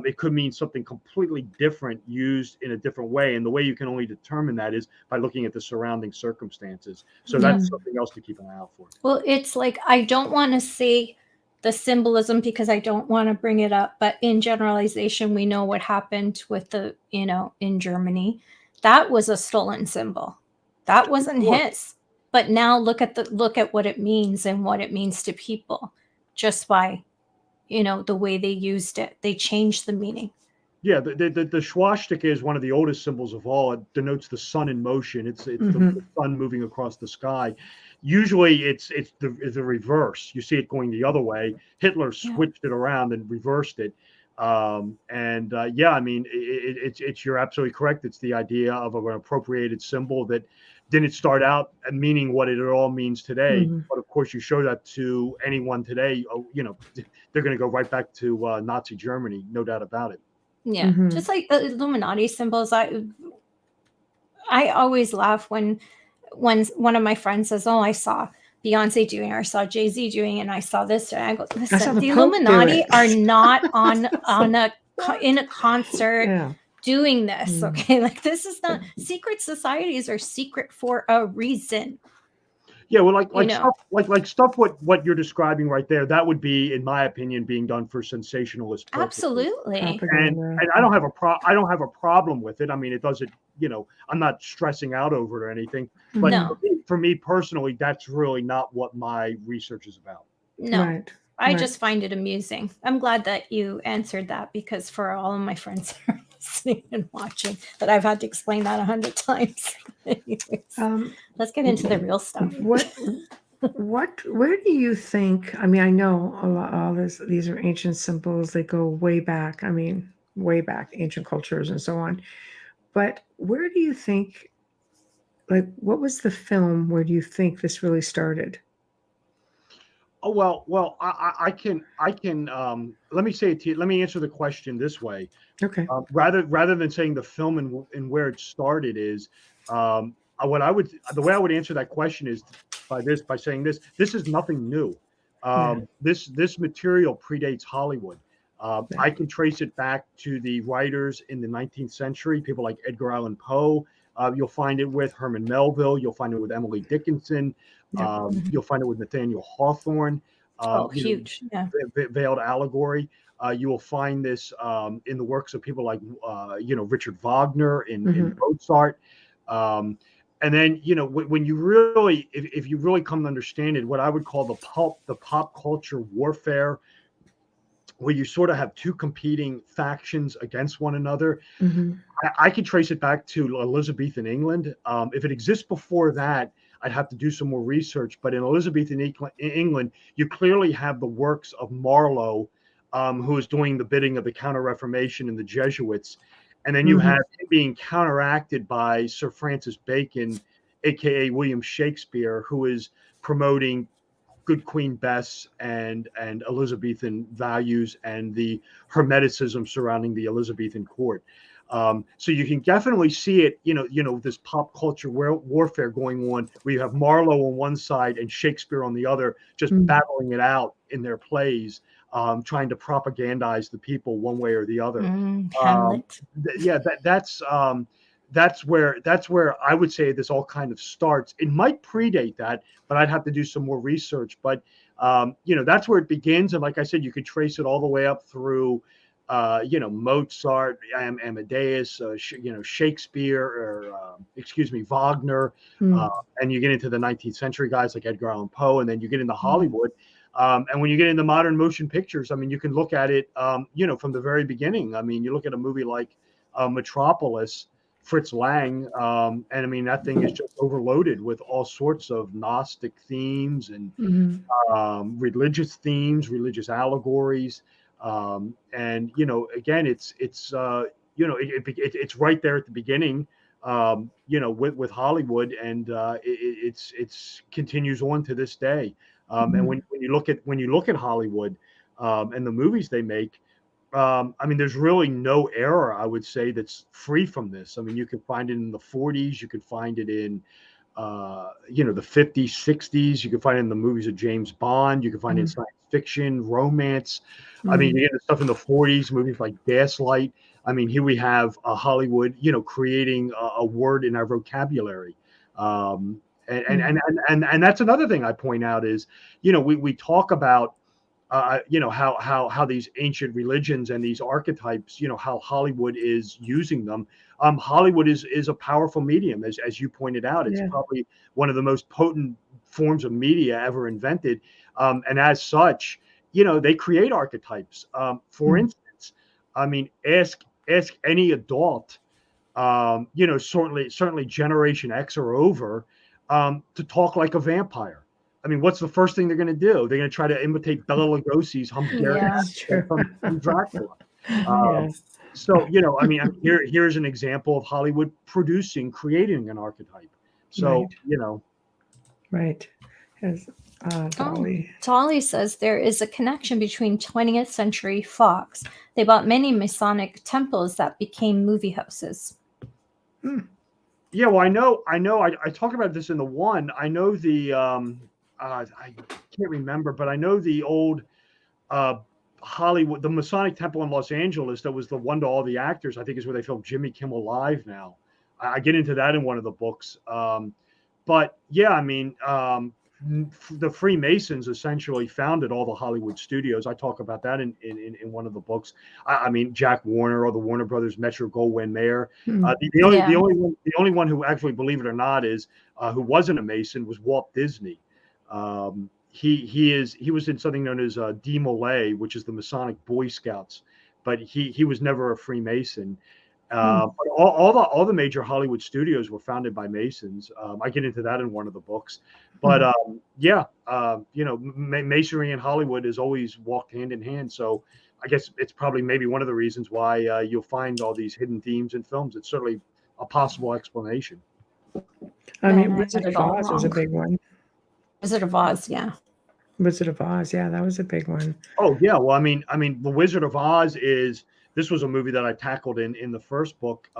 It could mean something completely different used in a different way. And the way you can only determine that is by looking at the surrounding circumstances. So that's something else to keep an eye out for.
Well, it's like, I don't want to say the symbolism because I don't want to bring it up, but in generalization, we know what happened with the, in Germany. That was a stolen symbol. That wasn't his. But now look at what it means and what it means to people just by, the way they used it. They changed the meaning.
Yeah, the swastika is one of the oldest symbols of all. It denotes the sun in motion. It's the sun moving across the sky. Usually, it's the reverse. You see it going the other way. Hitler switched it around and reversed it. I mean, you're absolutely correct. It's the idea of an appropriated symbol that didn't start out meaning what it all means today. But of course, you show that to anyone today, they're going to go right back to Nazi Germany, no doubt about it.
Yeah, just like the Illuminati symbols. I always laugh when one of my friends says, "Oh, I saw Beyonce doing, or I saw Jay-Z doing, and I saw this." And I go, "Listen, the Illuminati are not in a concert doing this. Okay, like this is not secret societies are secret for a reason."
Yeah, well, stuff what you're describing right there, that would be, in my opinion, being done for sensationalist purposes.
Absolutely.
And I don't have a problem with it. I mean, it doesn't, I'm not stressing out over it or anything. But for me personally, that's really not what my research is about.
No. I just find it amusing. I'm glad that you answered that, because for all of my friends who are listening and watching, that I've had to explain that 100 times. Anyways, let's get into the real stuff.
Where do you think, I mean, I know all these are ancient symbols. They go way back. I mean, way back, ancient cultures and so on. But where do you think, like, what was the film where do you think this really started?
Oh, well, I can let me say it to you. Let me answer the question this way.
Okay.
Rather than saying the film and where it started is, the way I would answer that question is by saying this is nothing new.
Yeah.
This material predates Hollywood.
Yeah.
I can trace it back to the writers in the 19th century, people like Edgar Allan Poe. You'll find it with Herman Melville. You'll find it with Emily Dickinson.
Yeah.
You'll find it with Nathaniel Hawthorne.
Oh, huge. Yeah.
Veiled Allegory. You will find this in the works of people like Richard Wagner in Mozart. And then when you really, if you really come to understand it, what I would call the pop culture warfare, where you sort of have two competing factions against one another. I can trace it back to Elizabethan England. If it exists before that, I'd have to do some more research. But in Elizabethan England, you clearly have the works of Marlowe, who is doing the bidding of the Counter-Reformation and the Jesuits. And then you have him being counteracted by Sir Francis Bacon, aka William Shakespeare, who is promoting good Queen Bess and Elizabethan values and the Hermeticism surrounding the Elizabethan court. So you can definitely see it, this pop culture warfare going on, where you have Marlowe on one side and Shakespeare on the other, just battling it out in their plays, trying to propagandize the people one way or the other.
Hamlet.
That's where I would say this all kind of starts. It might predate that, but I'd have to do some more research. But that's where it begins. And like I said, you could trace it all the way up through Mozart, Amadeus, Shakespeare, or Wagner, and you get into the 19th century guys like Edgar Allan Poe, and then you get into Hollywood. And when you get into modern motion pictures, I mean, you can look at it, from the very beginning. I mean, you look at a movie like Metropolis, Fritz Lang, and I mean, that thing is just overloaded with all sorts of Gnostic themes and religious themes, religious allegories. And again, it's right there at the beginning, with Hollywood, and it's continues on to this day. And when you look at Hollywood and the movies they make, I mean, there's really no era, I would say, that's free from this. I mean, you can find it in the 40s, you could find it in the 50s, 60s, you can find it in the movies of James Bond, you can find it in science fiction, romance. I mean, you get stuff in the 40s, movies like Gaslight. I mean, here we have Hollywood, creating a word in our vocabulary. And that's another thing I point out is, we talk about, how these ancient religions and these archetypes, how Hollywood is using them. Hollywood is a powerful medium, as you pointed out. It's probably one of the most potent forms of media ever invented. And as such, they create archetypes. For instance, I mean, ask any adult, certainly Generation X or over, to talk like a vampire. I mean, what's the first thing they're going to do? They're going to try to imitate Bela Lugosi's Hungarian accent from Dracula. So, I mean, here's an example of Hollywood creating an archetype. So,
Right. As
Dolly says there is a connection between 20th century Fox. They bought many Masonic temples that became movie houses.
Yeah, well, I know. I talk about this in the one. I know the I can't remember, but I know the old Hollywood, the Masonic Temple in Los Angeles that was the one to all the actors, I think is where they filmed Jimmy Kimmel Live now. I get into that in one of the books. But yeah, I mean, the Freemasons essentially founded all the Hollywood studios. I talk about that in one of the books. I mean, Jack Warner or the Warner Brothers, Metro-Goldwyn-Mayer. The only one who actually, believe it or not, is who wasn't a Mason was Walt Disney. He was in something known as D Molay, which is the Masonic Boy Scouts, but he was never a Freemason. But all the major Hollywood studios were founded by Masons. I get into that in one of the books, but Masonry and Hollywood has always walked hand in hand. So I guess it's probably maybe one of the reasons why you'll find all these hidden themes in films. It's certainly a possible explanation.
I mean, Wizard of Oz is a big one.
Wizard of Oz, yeah.
Wizard of Oz. Yeah, that was a big one.
Oh yeah, well, I mean, The Wizard of Oz is this was a movie that I tackled in the first book.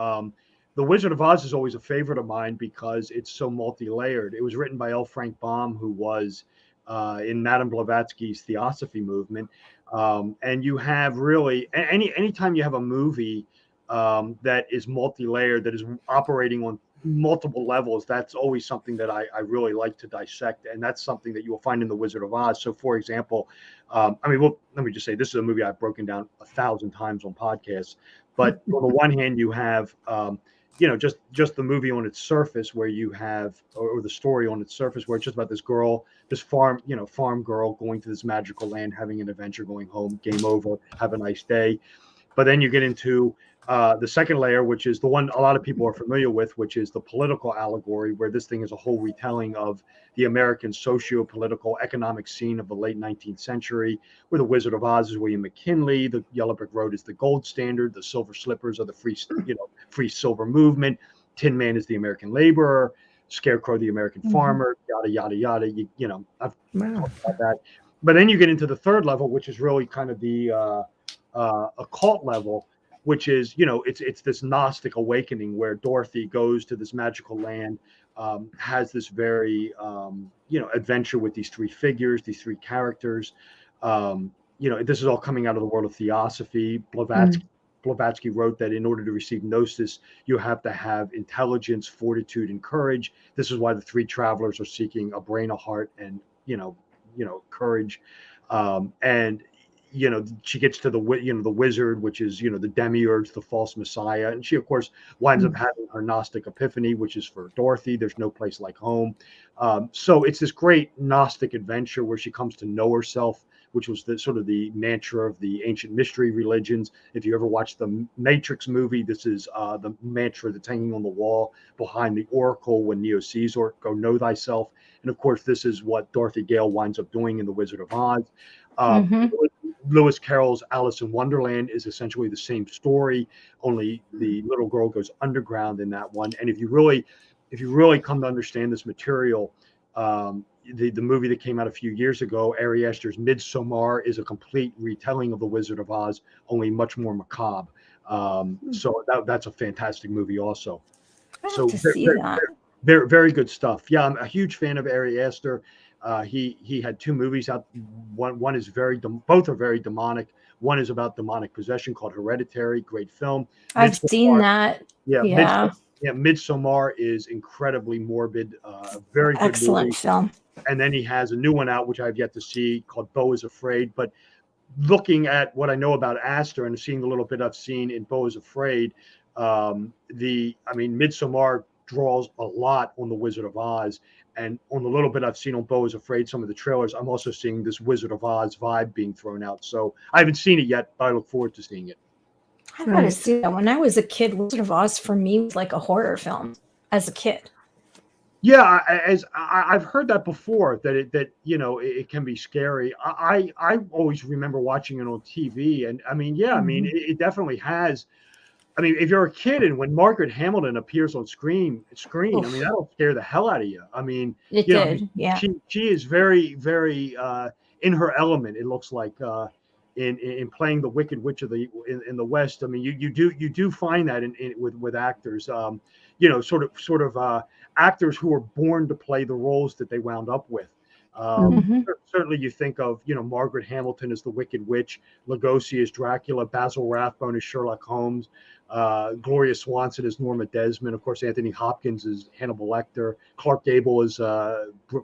The Wizard of Oz is always a favorite of mine because it's so multi-layered. It was written by L. Frank Baum, who was in Madame Blavatsky's Theosophy movement, and you have really anytime you have a movie that is multi-layered, that is operating on multiple levels, that's always something that I really like to dissect, and that's something that you will find in The Wizard of Oz. So, for example, well, let me just say this is a movie I've broken down 1,000 times on podcasts. But on the one hand, you have just the movie on its surface, where you have, or the story on its surface, where it's just about this girl, this farm girl going to this magical land, having an adventure, going home, game over, have a nice day. But then you get into the second layer, which is the one a lot of people are familiar with, which is the political allegory, where this thing is a whole retelling of the American socio-political economic scene of the late 19th century, where the Wizard of Oz is William McKinley, the Yellow Brick Road is the gold standard, the Silver Slippers are the free silver movement, Tin Man is the American laborer, Scarecrow the American farmer, yada yada yada. I've talked about that. But then you get into the third level, which is really kind of the occult level, which is, it's this Gnostic awakening where Dorothy goes to this magical land, has this very, adventure with these three figures, these three characters. This is all coming out of the world of theosophy. Blavatsky wrote that in order to receive gnosis, you have to have intelligence, fortitude, and courage. This is why the three travelers are seeking a brain, a heart, and, courage. And she gets to the wizard, which is the demiurge, the false messiah, and she of course winds up having her Gnostic epiphany, which is for Dorothy. There's no place like home. So it's this great Gnostic adventure where she comes to know herself, which was the sort of the mantra of the ancient mystery religions. If you ever watched the Matrix movie, this is the mantra that's hanging on the wall behind the oracle when Neo sees or go know thyself. And of course, this is what Dorothy Gale winds up doing in The Wizard of Oz. Lewis Carroll's Alice in Wonderland is essentially the same story, only the little girl goes underground in that one. And if you really come to understand this material, the movie that came out a few years ago, Ari Aster's Midsommar, is a complete retelling of The Wizard of Oz, only much more macabre. So that's a fantastic movie also.
So
very, very good stuff. Yeah, I'm a huge fan of Ari Aster. He had two movies out. One is both are very demonic. One is about demonic possession called Hereditary. Great film.
I've seen that.
Yeah. Midsommar is incredibly morbid. Very good
excellent
movie.
Film.
And then he has a new one out, which I've yet to see, called Beau is Afraid. But looking at what I know about Aster and seeing the little bit I've seen in Beau is Afraid, Midsommar draws a lot on The Wizard of Oz. And on the little bit I've seen on Beau is Afraid, some of the trailers, I'm also seeing this Wizard of Oz vibe being thrown out. So I haven't seen it yet, but I look forward to seeing it.
I gotta see that. When I was a kid, Wizard of Oz for me was like a horror film as a kid.
Yeah, I've heard that before, that it can be scary. I always remember watching it on TV, and it definitely has. If you're a kid and when Margaret Hamilton appears on screen, that'll scare the hell out of you.
It did. Yeah.
She is very, very in her element. It looks like in playing the Wicked Witch in the West. You do find that with actors. Sort of actors who are born to play the roles that they wound up with. Certainly you think of, Margaret Hamilton as the Wicked Witch, Lugosi as Dracula, Basil Rathbone as Sherlock Holmes, Gloria Swanson as Norma Desmond, of course, Anthony Hopkins as Hannibal Lecter, Clark Gable as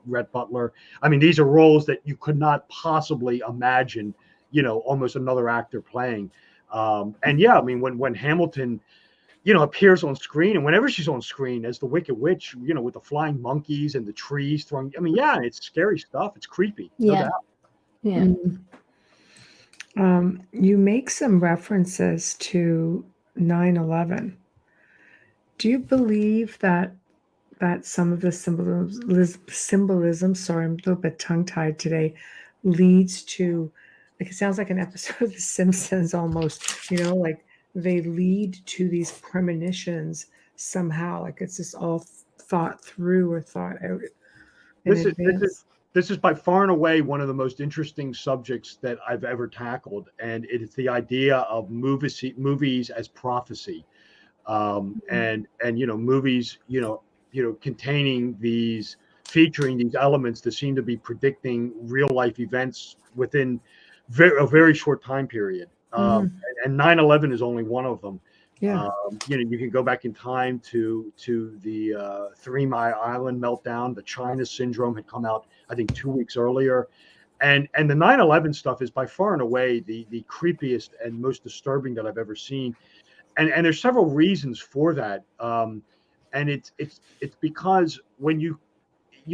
Rhett Butler. These are roles that you could not possibly imagine, almost another actor playing. When Hamilton, appears on screen, and whenever she's on screen as the Wicked Witch, with the flying monkeys and the trees throwing, it's scary stuff. It's creepy.
Yeah.
Yeah. You make some references to 9/11. Do you believe that some of the symbolism, sorry, I'm a little bit tongue-tied today, leads to, it sounds like an episode of The Simpsons almost, like they lead to these premonitions somehow, like it's just all thought through or thought out.
This this is by far and away one of the most interesting subjects that I've ever tackled, and it is the idea of movies as prophecy, and movies containing featuring these elements that seem to be predicting real life events within a very short time period. And 9/11 is only one of them.
Yeah.
You can go back in time to the 3 Mile Island meltdown. The China syndrome had come out, I think, 2 weeks earlier, and the 9/11 stuff is by far and away the creepiest and most disturbing that I've ever seen. And there's several reasons for that. And it's because when you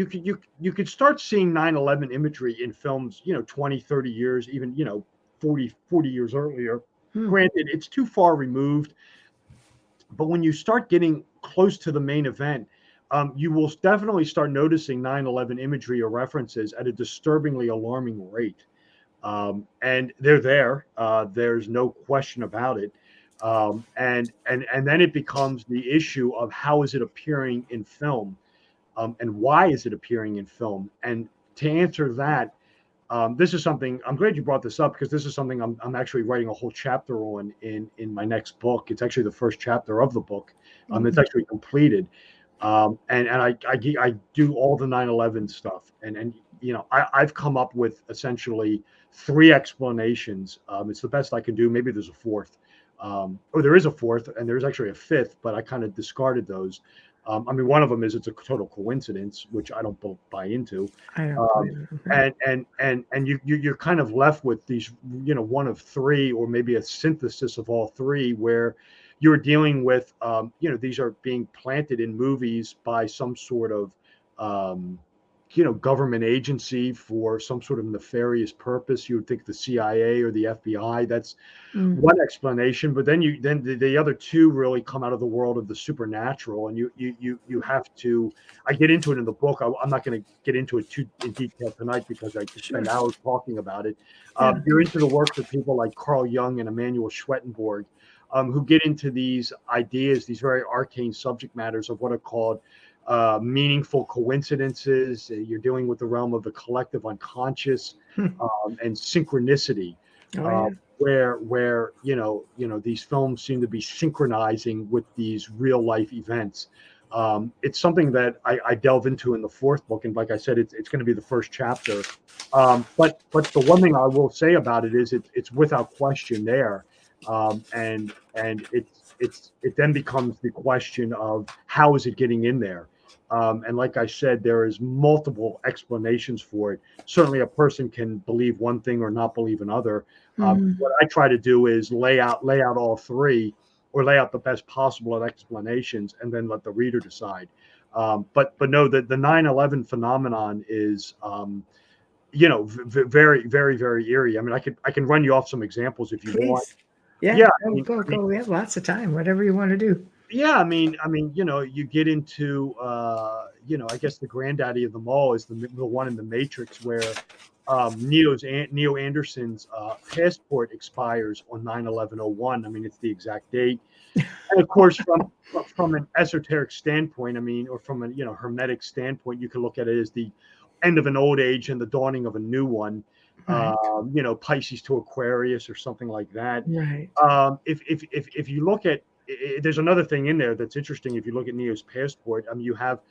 could start seeing 9/11 imagery in films, 20, 30 years, even 40 years earlier. Granted, it's too far removed, but when you start getting close to the main event, you will definitely start noticing 9/11 imagery or references at a disturbingly alarming rate. And they're there. There's no question about it. And then it becomes the issue of how is it appearing in film, and why is it appearing in film? And to answer that, this is something I'm glad you brought this up, because this is something I'm actually writing a whole chapter on in my next book. It's actually the first chapter of the book. It's actually completed. And I do all the 9/11 stuff, and I've come up with essentially 3 explanations. It's the best I can do. Maybe there's a fourth, or there is a fourth, and there's actually a fifth, but I kind of discarded those. One of them is it's a total coincidence, which I don't buy into.
I don't.
And you're kind of left with these, one of 3, or maybe a synthesis of all 3, where you're dealing with, these are being planted in movies by some sort of, government agency for some sort of nefarious purpose. You would think the CIA or the FBI. That's one explanation. But then the other 2 really come out of the world of the supernatural, and you have to. I get into it in the book. I'm not going to get into it too in detail tonight, because I could spend hours talking about it. You're into the works of people like Carl Jung and Emanuel Swedenborg, who get into these ideas, these very arcane subject matters of what are called meaningful coincidences. You're dealing with the realm of the collective unconscious, and synchronicity, where these films seem to be synchronizing with these real life events. It's something that I delve into in the 4th book, and like I said, it's going to be the first chapter. But the one thing I will say about it is it's without question there, and it then becomes the question of how is it getting in there. And like I said, there is multiple explanations for it. Certainly a person can believe one thing or not believe another. What I try to do is lay out all 3, or lay out the best possible explanations, and then let the reader decide. But no, the 9/11 phenomenon is, very, very, very eerie. I can run you off some examples if you want.
Yeah. Go. We have lots of time. Whatever you want to do.
Yeah, you get into, I guess the granddaddy of them all is the one in the Matrix, where Neo Anderson's passport expires on 9/11/01. It's the exact date. And of course, from an esoteric standpoint, or from a hermetic standpoint, you can look at it as the end of an old age and the dawning of a new one. Right. Pisces to Aquarius or something like that.
Right.
If you look at, there's another thing in there that's interesting. If you look at Neo's passport, you have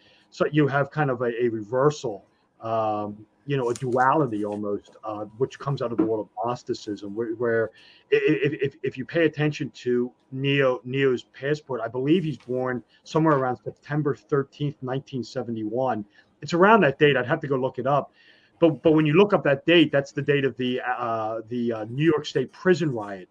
kind of a reversal, a duality almost, which comes out of the world of Gnosticism, where if you pay attention to Neo's passport, I believe he's born somewhere around September 13th, 1971. It's around that date. I'd have to go look it up. But when you look up that date, that's the date of the New York State prison riot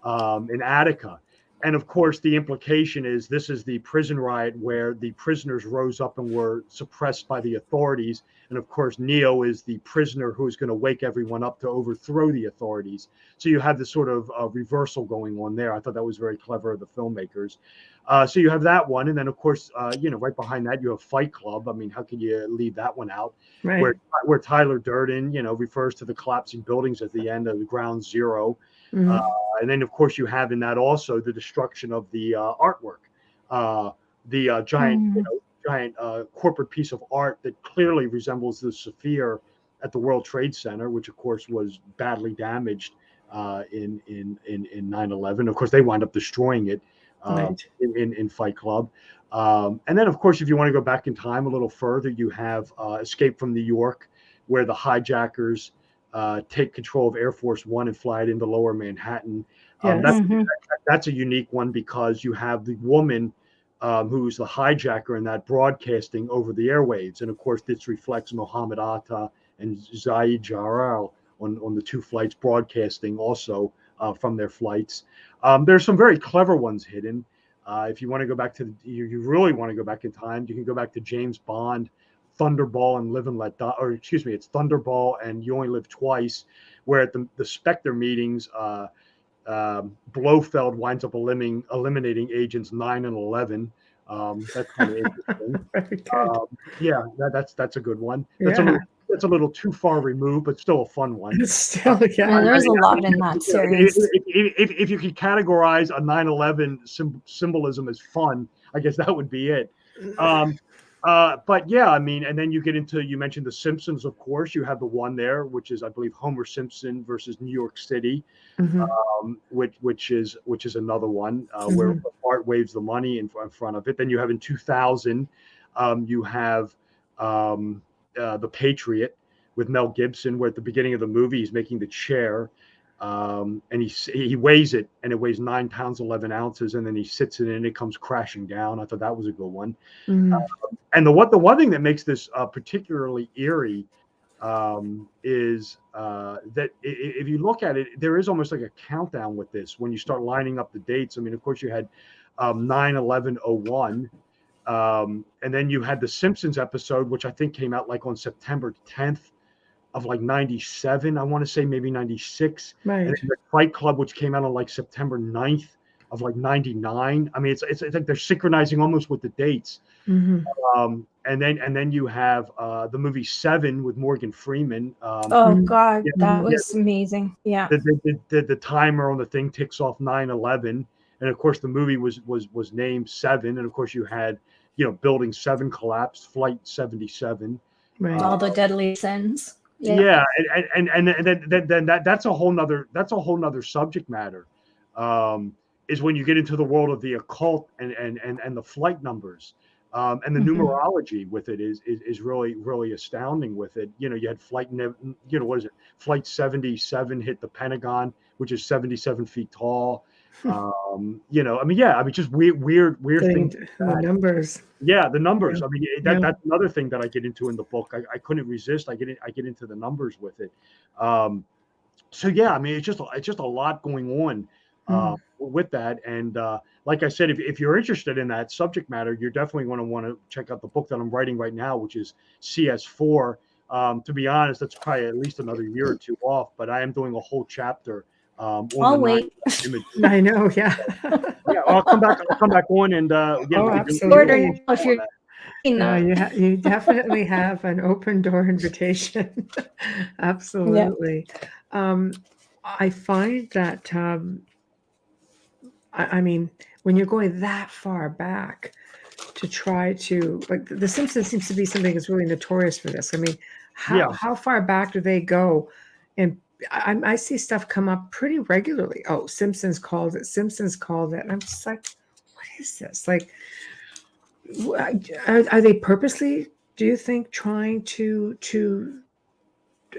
in Attica. And of course, the implication is this is the prison riot where the prisoners rose up and were suppressed by the authorities. And of course, Neo is the prisoner who is going to wake everyone up to overthrow the authorities. So you have this sort of reversal going on there. I thought that was very clever of the filmmakers. So you have that one. And then, of course, right behind that, you have Fight Club. How can you leave that one out?
Right.
Where Tyler Durden, refers to the collapsing buildings at the end of the Ground Zero.
Mm-hmm.
And then, of course, you have in that also the destruction of the artwork, the giant corporate piece of art that clearly resembles the Saphir at the World Trade Center, which of course was badly damaged in 9/11. Of course, they wound up destroying it
Right.
in Fight Club. And then, of course, if you want to go back in time a little further, you have Escape from New York, where the hijackers take control of Air Force One and fly it into Lower Manhattan.
Yes.
That's a unique one because you have the woman who's the hijacker in that broadcasting over the airwaves. And of course, this reflects Mohammed Atta and Zaid Jarrah on the two flights broadcasting also from their flights. There's some very clever ones hidden. If you want to go back to, you really want to go back in time, you can go back to James Bond, Thunderball and Live and Let Die, or excuse me, it's Thunderball and You Only Live Twice, where at the Spectre meetings, Blofeld winds up eliminating agents 9 and 11. That's kind of interesting.
Very good.
Yeah, that's a good one. That's a little too far removed, but still a fun one.
It's still,
Yeah, there's a lot in that series.
If you could categorize a 9/11 symbolism as fun, I guess that would be it. But yeah, I mean, and then you get into, you mentioned The Simpsons, of course. You have the one there, which is, I believe, Homer Simpson versus New York City, which is another one where Bart waves the money in front of it. Then you have in 2000, you have The Patriot with Mel Gibson, where at the beginning of the movie he's making the chair, and he weighs it, and it weighs 9 pounds 11 ounces, and then he sits in it and it comes crashing down. I thought that was a good one. And the one thing that makes this particularly eerie is that if you look at it, there is almost like a countdown with this when you start lining up the dates. I mean, of course, you had 9/11/01. And then you had the Simpsons episode, which I think came out like on September 10th of like 97. I want to say maybe 96.
Right.
And then the Fight Club, which came out on like September 9th of like 99. I mean, it's like they're synchronizing almost with the dates. And then you have the movie Seven with Morgan Freeman.
Oh God, that was amazing. Yeah.
The timer on the thing ticks off 9/11. And of course, the movie was named Seven. And of course, you had, Building 7 collapsed, Flight 77,
Right.
All the deadly sins.
Yeah, and then that's a whole nother subject matter. Is when you get into the world of the occult and the flight numbers, and the numerology with it is really astounding. With it, you had flight, what is it? Flight 77 hit the Pentagon, which is 77 feet tall. Just weird things.
The numbers.
Yeah, the numbers. I mean, that's another thing that I get into in the book. I couldn't resist. I get into the numbers with it. So yeah, I mean, it's just a lot going on with that. And like I said, if you're interested in that subject matter, you're definitely going to want to check out the book that I'm writing right now, which is CS4. To be honest, that's probably at least another year or two off. But I am doing a whole chapter.
I'll wait.
I know, yeah.
Yeah, I'll come back on and
absolutely.
If you're
you definitely have an open door invitation. Absolutely. I find that I mean, when you're going that far back to try to, like, The Simpsons seems to be something that's really notorious for this. I mean, how far back do they go? And I see stuff come up pretty regularly. Oh, Simpsons called it. And I'm just like, what is this? Like, are they purposely, do you think, trying to?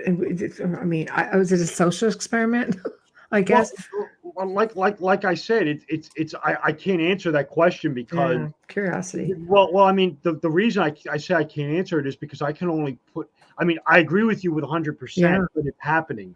I mean, was it a social experiment? I guess.
Well, like I said, I can't answer that question because
curiosity.
Well, I mean, the reason I say I can't answer it is because I can only put. I mean, I agree with you with 100% that it's happening.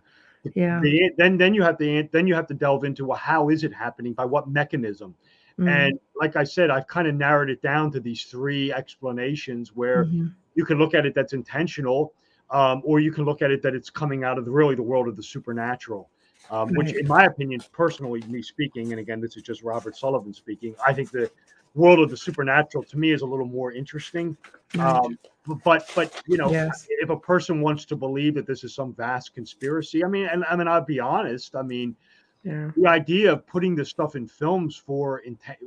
Yeah.
Then you have to delve into, well, how is it happening? By what mechanism? And like I said, I've kind of narrowed it down to these 3 explanations where you can look at it that's intentional, or you can look at it that it's coming out of the world of the supernatural. Which, in my opinion, personally, me speaking, and again, this is just Robert Sullivan speaking, I think the world of the supernatural to me is a little more interesting. But if a person wants to believe that this is some vast conspiracy, I mean, I'll be honest. I mean,
Yeah.
the idea of putting this stuff in films for,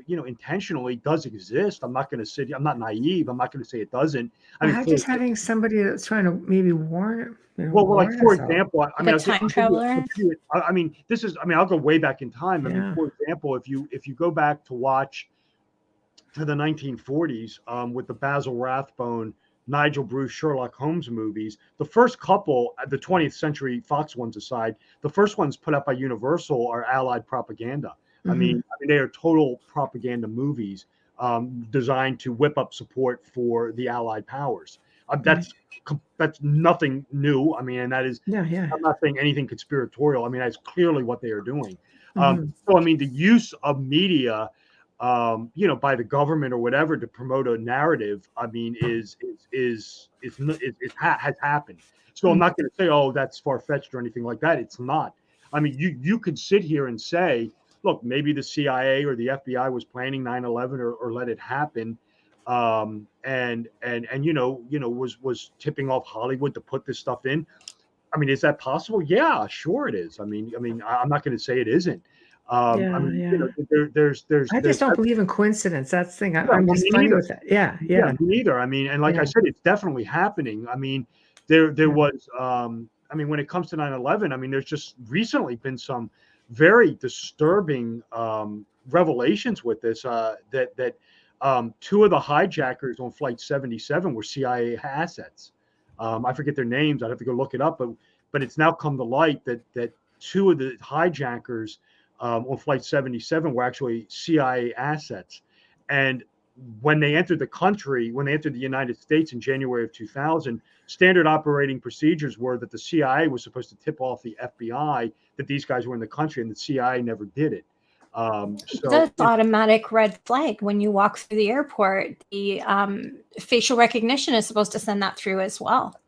intentionally does exist. I'm not going to sit. I'm not naive. I'm not going to say it doesn't. I mean,
How just having somebody that's trying to maybe warn,
well, like
warn
for
us all.
example, I
Like
mean,
a time traveler?
I mean, I'll go way back in time. I mean,
Yeah.
for example, if you go back to watch to the 1940s with the Basil Rathbone, Nigel Bruce, Sherlock Holmes movies, the first couple, the 20th Century Fox ones aside, the first ones put out by Universal are Allied propaganda. I mean, they are total propaganda movies designed to whip up support for the Allied powers. That's nothing new. I mean, and that is, I'm not saying anything conspiratorial. I mean, that's clearly what they are doing. So, I mean, the use of media, by the government or whatever to promote a narrative, I mean, has happened. So I'm not going to say, oh, that's far fetched or anything like that. It's not. I mean, you could sit here and say, look, maybe the CIA or the FBI was planning 9/11 or let it happen, and was tipping off Hollywood to put this stuff in. I mean, is that possible? Yeah, sure it is. I mean, I'm not going to say it isn't. I mean, there's.
I just don't believe in coincidence. That's the thing. I'm just funny with that. Yeah.
Me neither. I mean, and like I said, it's definitely happening. I mean, there was. I mean, when it comes to 9/11, I mean, there's just recently been some very disturbing revelations with this. That two of the hijackers on Flight 77 were CIA assets. I forget their names. I'd have to go look it up, but it's now come to light that two of the hijackers on Flight 77 were actually CIA assets. And when they entered the United States in January of 2000, standard operating procedures were that the CIA was supposed to tip off the FBI that these guys were in the country, and the CIA never did it. So
that's automatic red flag. When you walk through the airport, the facial recognition is supposed to send that through as well.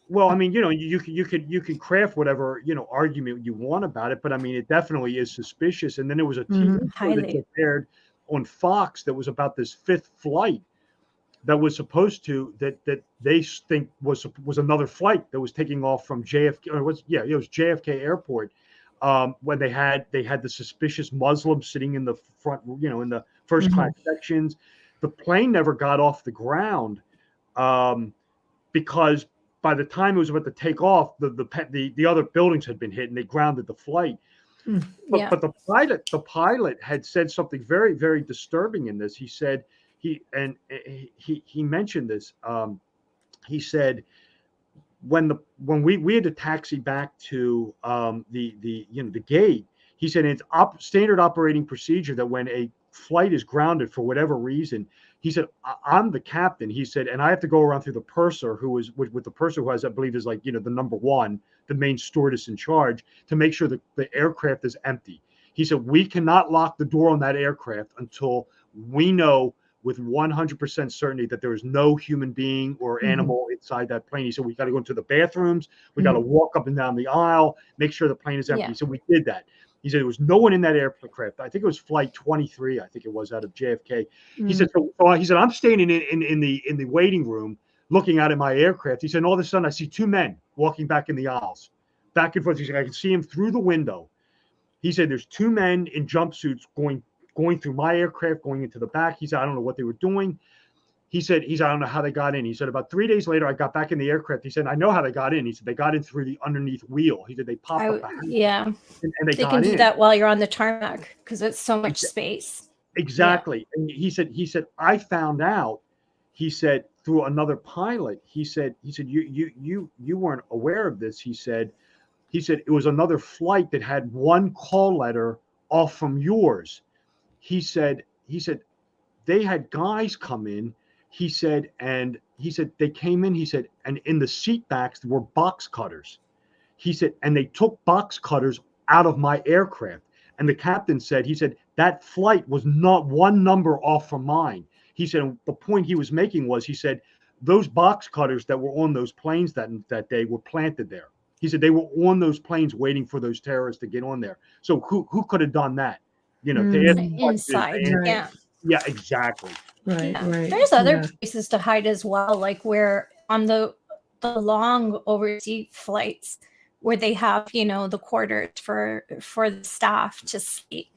Well, I mean, you could craft whatever argument you want about it, but I mean, it definitely is suspicious. And then there was a TV show that aired on Fox that was about this fifth flight that was supposed to that they think was another flight that was taking off from JFK. Or it was JFK Airport. When they had the suspicious Muslims sitting in the front, in the first class sections. The plane never got off the ground because by the time it was about to take off, the other buildings had been hit and they grounded the flight. But the pilot had said something very, very disturbing in this. He said he mentioned this. He said when we had to taxi back to the gate, he said it's standard operating procedure that when a flight is grounded for whatever reason, he said, I'm the captain. He said, and I have to go around through the purser who is with the purser who has, I believe, is like, the number one, the main stewardess in charge, to make sure that the aircraft is empty. He said, we cannot lock the door on that aircraft until we know with 100% certainty that there is no human being or animal inside that plane. He said, we got to go into the bathrooms. We got to walk up and down the aisle, make sure the plane is empty. So we did that. He said there was no one in that aircraft. I think it was flight 23. I think it was out of JFK. He said, he said, I'm standing in the waiting room looking out at my aircraft. He said, and all of a sudden I see two men walking back in the aisles, back and forth. He said, I can see him through the window. He said, there's two men in jumpsuits going through my aircraft, going into the back. He said, I don't know what they were doing. He said, I don't know how they got in. He said, about 3 days later, I got back in the aircraft. He said, I know how they got in. He said, they got in through the underneath wheel. He said, they popped up.
And they
got
can do
in.
that while you're on the tarmac because it's so much space.
Exactly. And he said, I found out, he said, through another pilot, he said, you weren't aware of this. He said, it was another flight that had one call letter off from yours. He said, they had guys come in. He said they came in, he said, and in the seat backs there were box cutters. He said, and they took box cutters out of my aircraft. And the captain said, he said, that flight was not one number off from mine. He said, the point he was making was, he said, those box cutters that were on those planes that day were planted there. He said, they were on those planes waiting for those terrorists to get on there. So who could have done that?
Inside.
Yeah, exactly.
Right.
There's other places to hide as well, like where on the long overseas flights, where they have, the quarters for the staff to sleep.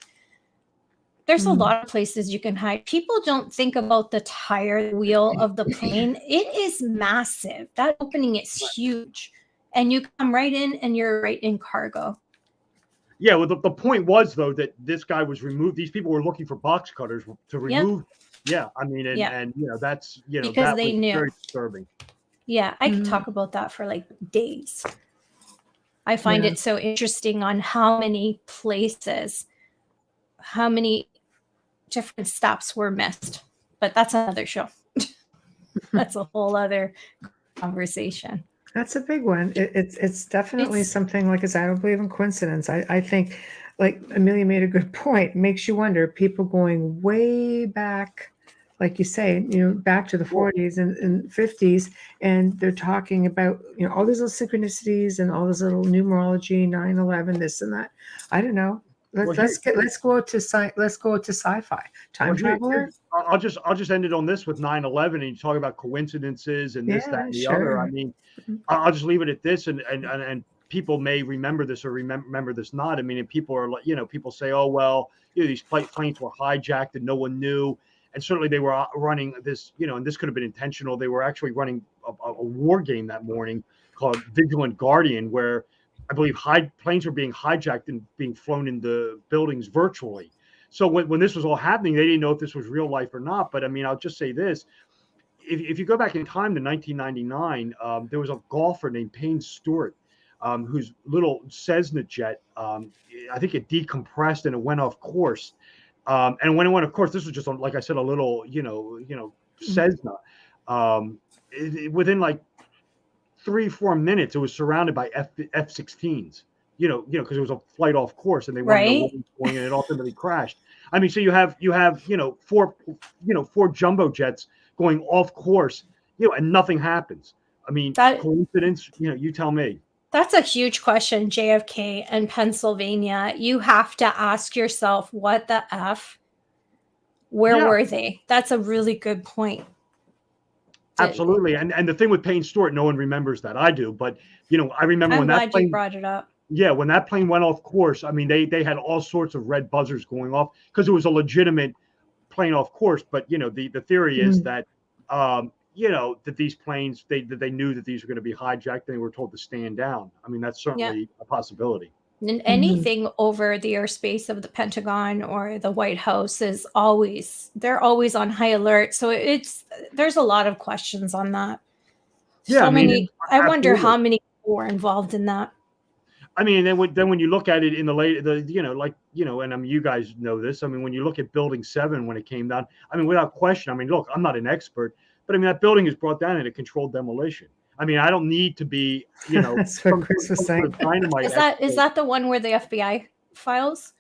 There's a lot of places you can hide. People don't think about the tire wheel of the plane. It is massive. That opening is huge. And you come right in and you're right in cargo.
Yeah, well, the point was, though, that this guy was removed. These people were looking for box cutters to remove. Yep. Yeah, I mean, and that's,
because
that
they
was
knew.
very disturbing.
Yeah, I could talk about that for like days. I find it so interesting on how many places, how many different stops were missed. But that's another show. That's a whole other conversation.
That's a big one. It's definitely something, like I said, I don't believe in coincidence. I think, like Amelia made a good point, it makes you wonder, people going way back, like you say, back to the 40s and 50s, and they're talking about, all these little synchronicities and all this little numerology, 9/11, this and that. I don't know. Let's go to sci-fi. Time traveler.
I'll just end it on this with 9/11, and you talk about coincidences and this, that, and the other. I mean, I'll just leave it at this, and people may remember this or remember this not. I mean, and people are like, people say, oh well, these planes were hijacked and no one knew, and certainly they were running this, and this could have been intentional. They were actually running a war game that morning called Vigilant Guardian, where I believe planes were being hijacked and being flown into buildings virtually. So when this was all happening, they didn't know if this was real life or not. But I mean, I'll just say this. If you go back in time to 1999, there was a golfer named Payne Stewart, whose little Cessna jet, I think it decompressed and it went off course. And when it went off course, this was just, like I said, a little, Cessna. Within like 3-4 minutes, it was surrounded by F-16s. Because it was a flight off course, and they weren't going, and it ultimately crashed. I mean, so you have four jumbo jets going off course, and nothing happens. I mean, coincidence? You tell me.
That's a huge question, JFK and Pennsylvania. You have to ask yourself, what the F? Where were they? That's a really good point.
Absolutely. And the thing with Payne Stewart, no one remembers that. I do, but I remember when that plane,
you brought it up.
Yeah, when that plane went off course, I mean, they had all sorts of red buzzers going off because it was a legitimate plane off course. But the theory is that that these planes, they knew that these were going to be hijacked and they were told to stand down. I mean, that's certainly a possibility.
And anything over the airspace of the Pentagon or the White House they're always on high alert. So there's a lot of questions on that.
Yeah,
I wonder how many people were involved in that.
I mean, then when you look at it in and I mean, you guys know this. I mean, when you look at Building 7 when it came down, I mean, without question. I mean, look, I'm not an expert, but I mean, that building is brought down in a controlled demolition. I mean, I don't need to be,
That's what Chris was saying.
Is that the one where the FBI files?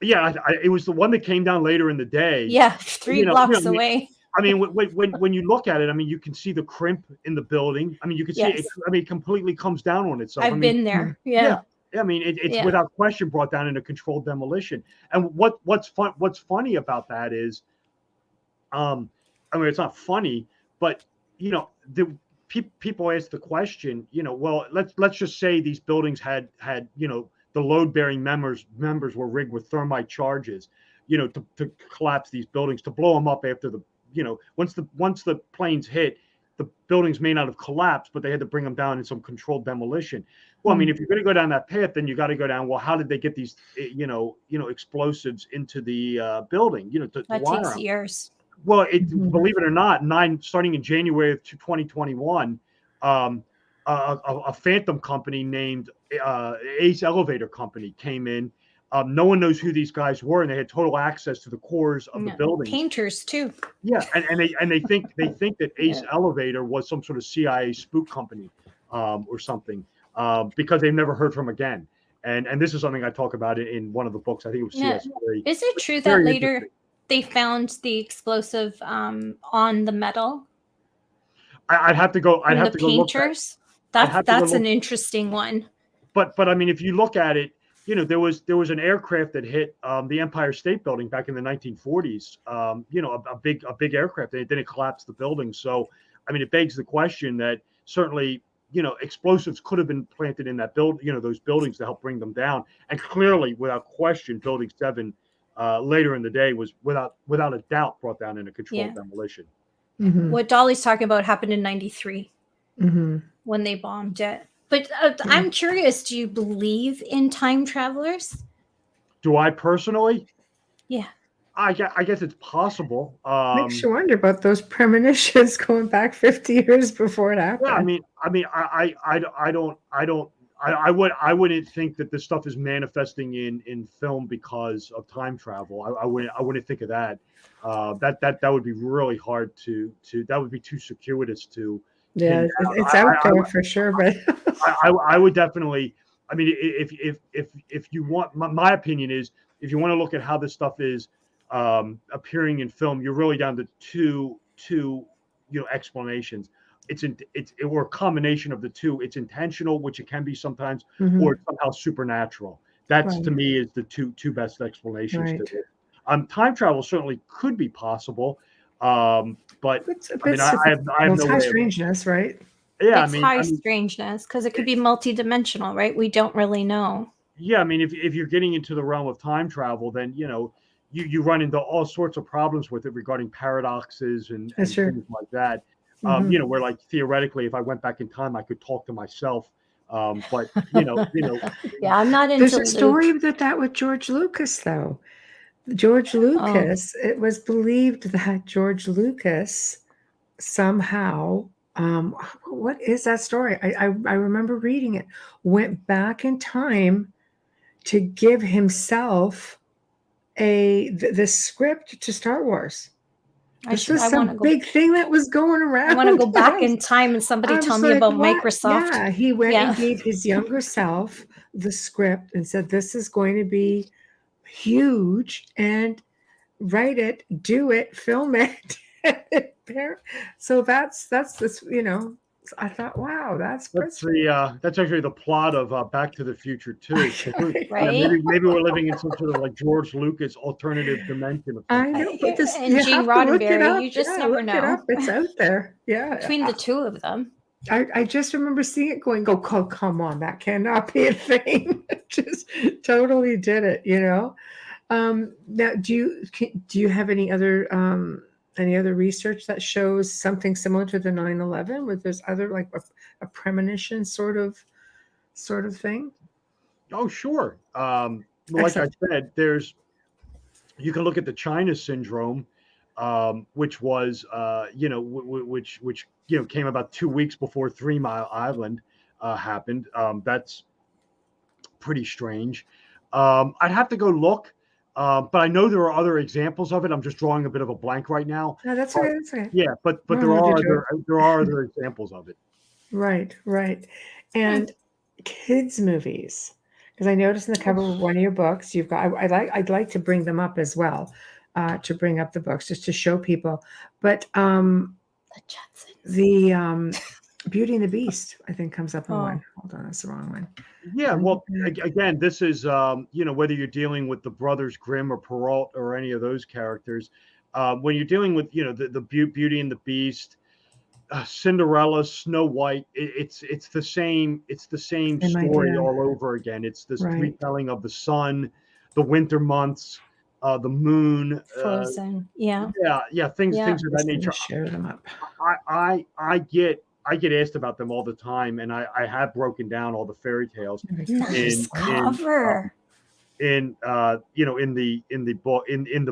Yeah, it was the one that came down later in the day.
Yeah, 3 blocks away.
I mean, when you look at it, I mean, you can see the crimp in the building. I mean, you can see it. I mean, it completely comes down on itself.
I've been there. Yeah.
I mean, it's without question brought down in a controlled demolition. And what's funny about that is, I mean, it's not funny, but people ask the question, well, let's just say these buildings had the load bearing members were rigged with thermite charges, to collapse these buildings, to blow them up after the. Once the planes hit, the buildings may not have collapsed, but they had to bring them down in some controlled demolition. Well, I mean, if you're going to go down that path, then you got to go down. Well, how did they get these, explosives into the building? To
that
wire
takes
them?
Years.
Well, believe it or not, starting in January of 2021, a phantom company named Ace Elevator Company came in. No one knows who these guys were, and they had total access to the cores of the building.
Painters too.
Yeah, and they think that Ace Elevator was some sort of CIA spook company, or something, because they've never heard from again. And this is something I talk about in one of the books. I think it was CS.
Is it true that later they found the explosive on the metal?
I'd have to go. I'd have to go look at it.
That's an interesting one.
But I mean, if you look at it. There was an aircraft that hit the Empire State Building back in the 1940s. A big aircraft, and it didn't collapse the building. So, I mean, it begs the question that certainly, explosives could have been planted in that those buildings to help bring them down. And clearly, without question, Building 7 later in the day was without a doubt brought down in a controlled demolition.
Mm-hmm.
What Dolly's talking about happened in 93
Mm-hmm.
when they bombed it. But I'm curious, do you believe in time travelers?
Do I personally?
Yeah.
I guess it's possible.
Makes you wonder about those premonitions going back 50 years before it happened.
Yeah, I wouldn't think that this stuff is manifesting in film because of time travel. I wouldn't think of that. That would be really hard to that would be too circuitous to.
Yeah, it's out there for sure, but
I would definitely. I mean, if you want, my opinion is, if you want to look at how this stuff is appearing in film, you're really down to two explanations. It's or a combination of the two. It's intentional, which it can be sometimes, or somehow supernatural. That's to me is the two best explanations to it. Time travel certainly could be possible, but
it's
I have no
high
way
strangeness, right?
Yeah,
it's high strangeness because it could be multidimensional, right? We don't really know.
Yeah, I mean, if you're getting into the realm of time travel, then you run into all sorts of problems with it regarding paradoxes and things like that. Where like theoretically, if I went back in time, I could talk to myself. But
yeah, I'm not into.
There's a story that with George Lucas, though. George Lucas, it was believed that George Lucas somehow, what is that story? I remember reading it, went back in time to give himself the script to Star Wars. This was some big thing that was going around.
I want to go back in time and somebody tell me about Microsoft.
Yeah, he went and gave his younger self the script and said, "This is going to be huge, and write it, do it, film it." So that's this, I thought, wow, that's
actually the plot of Back to the Future 2.
Right?
Yeah, maybe we're living in some sort of like George Lucas alternative dimension.
I know, but this
and Gene Roddenberry, you just never know.
It's out there. Yeah,
between the two of them.
I just remember seeing it going, come on, that cannot be a thing. Just totally did it, Now, do you have any other research that shows something similar to the 9/11, where there's other like a premonition sort of thing?
Oh, sure. Like I said, you can look at the China syndrome, which was which came about 2 weeks before 3 Mile Island happened. That's pretty strange. I'd have to go look. But I know there are other examples of it. I'm just drawing a bit of a blank right now.
No, that's okay. That's okay.
Yeah, but there are other examples of it.
Right. And kids movies, because I noticed in the cover of one of your books, you've got. I'd like to bring them up as well, to bring up the books just to show people. But the Beauty and the Beast, I think, comes up in one. Hold on, that's the wrong one.
Yeah, well, again, this is whether you're dealing with the Brothers Grimm or Perrault or any of those characters, when you're dealing with the Beauty and the Beast, Cinderella, Snow White, it's the same story all over again. It's this retelling of the sun, the winter months, the moon,
Frozen,
things of that nature.
Share them up.
I get asked about them all the time, and I have broken down all the fairy tales
nice cover
in the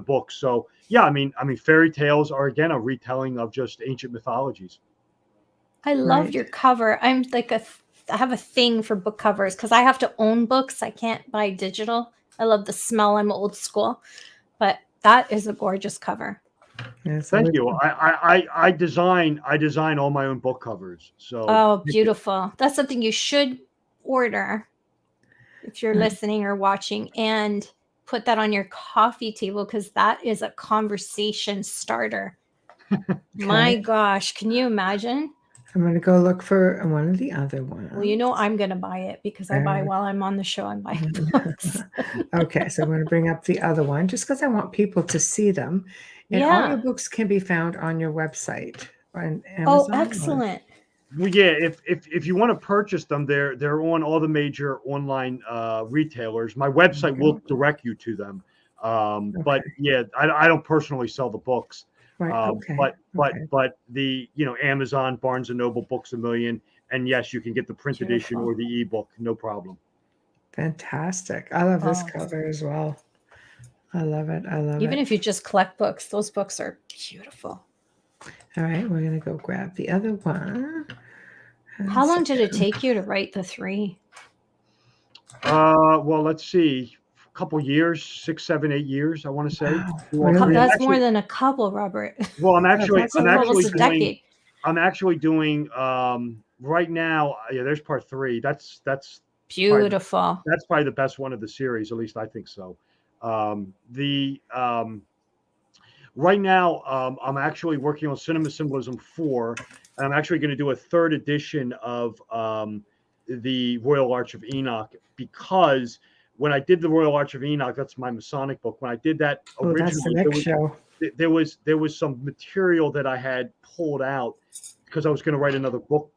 book. So yeah, I mean fairy tales are again a retelling of just ancient mythologies.
I loved your cover. I'm like I have a thing for book covers because I have to own books. I can't buy digital. I love the smell. I'm old school, but that is a gorgeous cover.
Yes,
thank you. I design all my own book covers. So
beautiful. That's something you should order if you're listening or watching, and put that on your coffee table because that is a conversation starter. Okay. My gosh, can you imagine?
I'm going to go look for one of the other ones.
Well, I'm going to buy it because I buy while I'm on the show. I'm buying books.
Okay, so I'm going to bring up the other one just because I want people to see them. And all your books can be found on your website on Amazon.
Oh, excellent.
Well, yeah, if you want to purchase them, they're on all the major online retailers. My website will direct you to them. But yeah, I don't personally sell the books.
Right.
But the Amazon, Barnes and Noble, Books a Million, and yes, you can get the print edition or the ebook, no problem.
Fantastic. I love this cover as well. I love it. I love it.
Even if you just collect books, those books are beautiful.
All right, we're going to go grab the other one.
How long did it take you to write the 3?
Well, let's see. A couple years, 6, 7, 8 years, I want to say.
Wow,
Well,
really?
That's
actually,
more than a couple, Robert.
well, I'm actually doing right now. Yeah, there's part 3. That's
Beautiful.
That's probably the best one of the series. At least I think so. Right now, I'm actually working on Symbolism 4, and I'm actually going to do a 3rd edition of the Royal Arch of Enoch, because when I did the Royal Arch of Enoch, that's my Masonic book. When I did that originally,
that's the next show.
There was some material that I had pulled out because I was going to write another book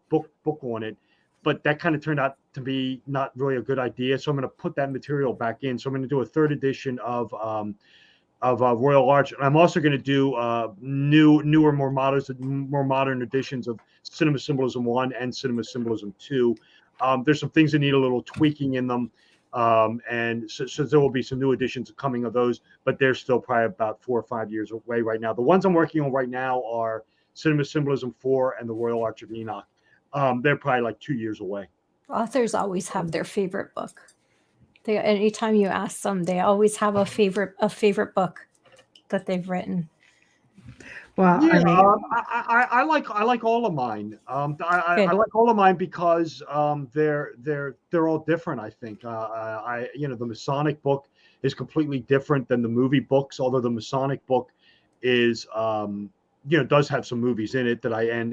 on it, but that kind of turned out to be not really a good idea. So I'm going to put that material back in. So I'm going to do a 3rd edition of Royal Arch, and I'm also going to do newer, more modern editions of Symbolism 1 and Symbolism 2. There's some things that need a little tweaking in them, and so there will be some new editions coming of those, but they're still probably about 4 or 5 years away right now. The ones I'm working on right now are Symbolism 4 and the Royal Arch of Enoch. They're probably like 2 years away.
Authors always have their favorite book. Anytime you ask them, they always have a favorite book that they've written.
Well,
yeah,
I mean,
I like all of mine. I like all of mine because they're all different. I think the Masonic book is completely different than the movie books. Although the Masonic book is does have some movies in it that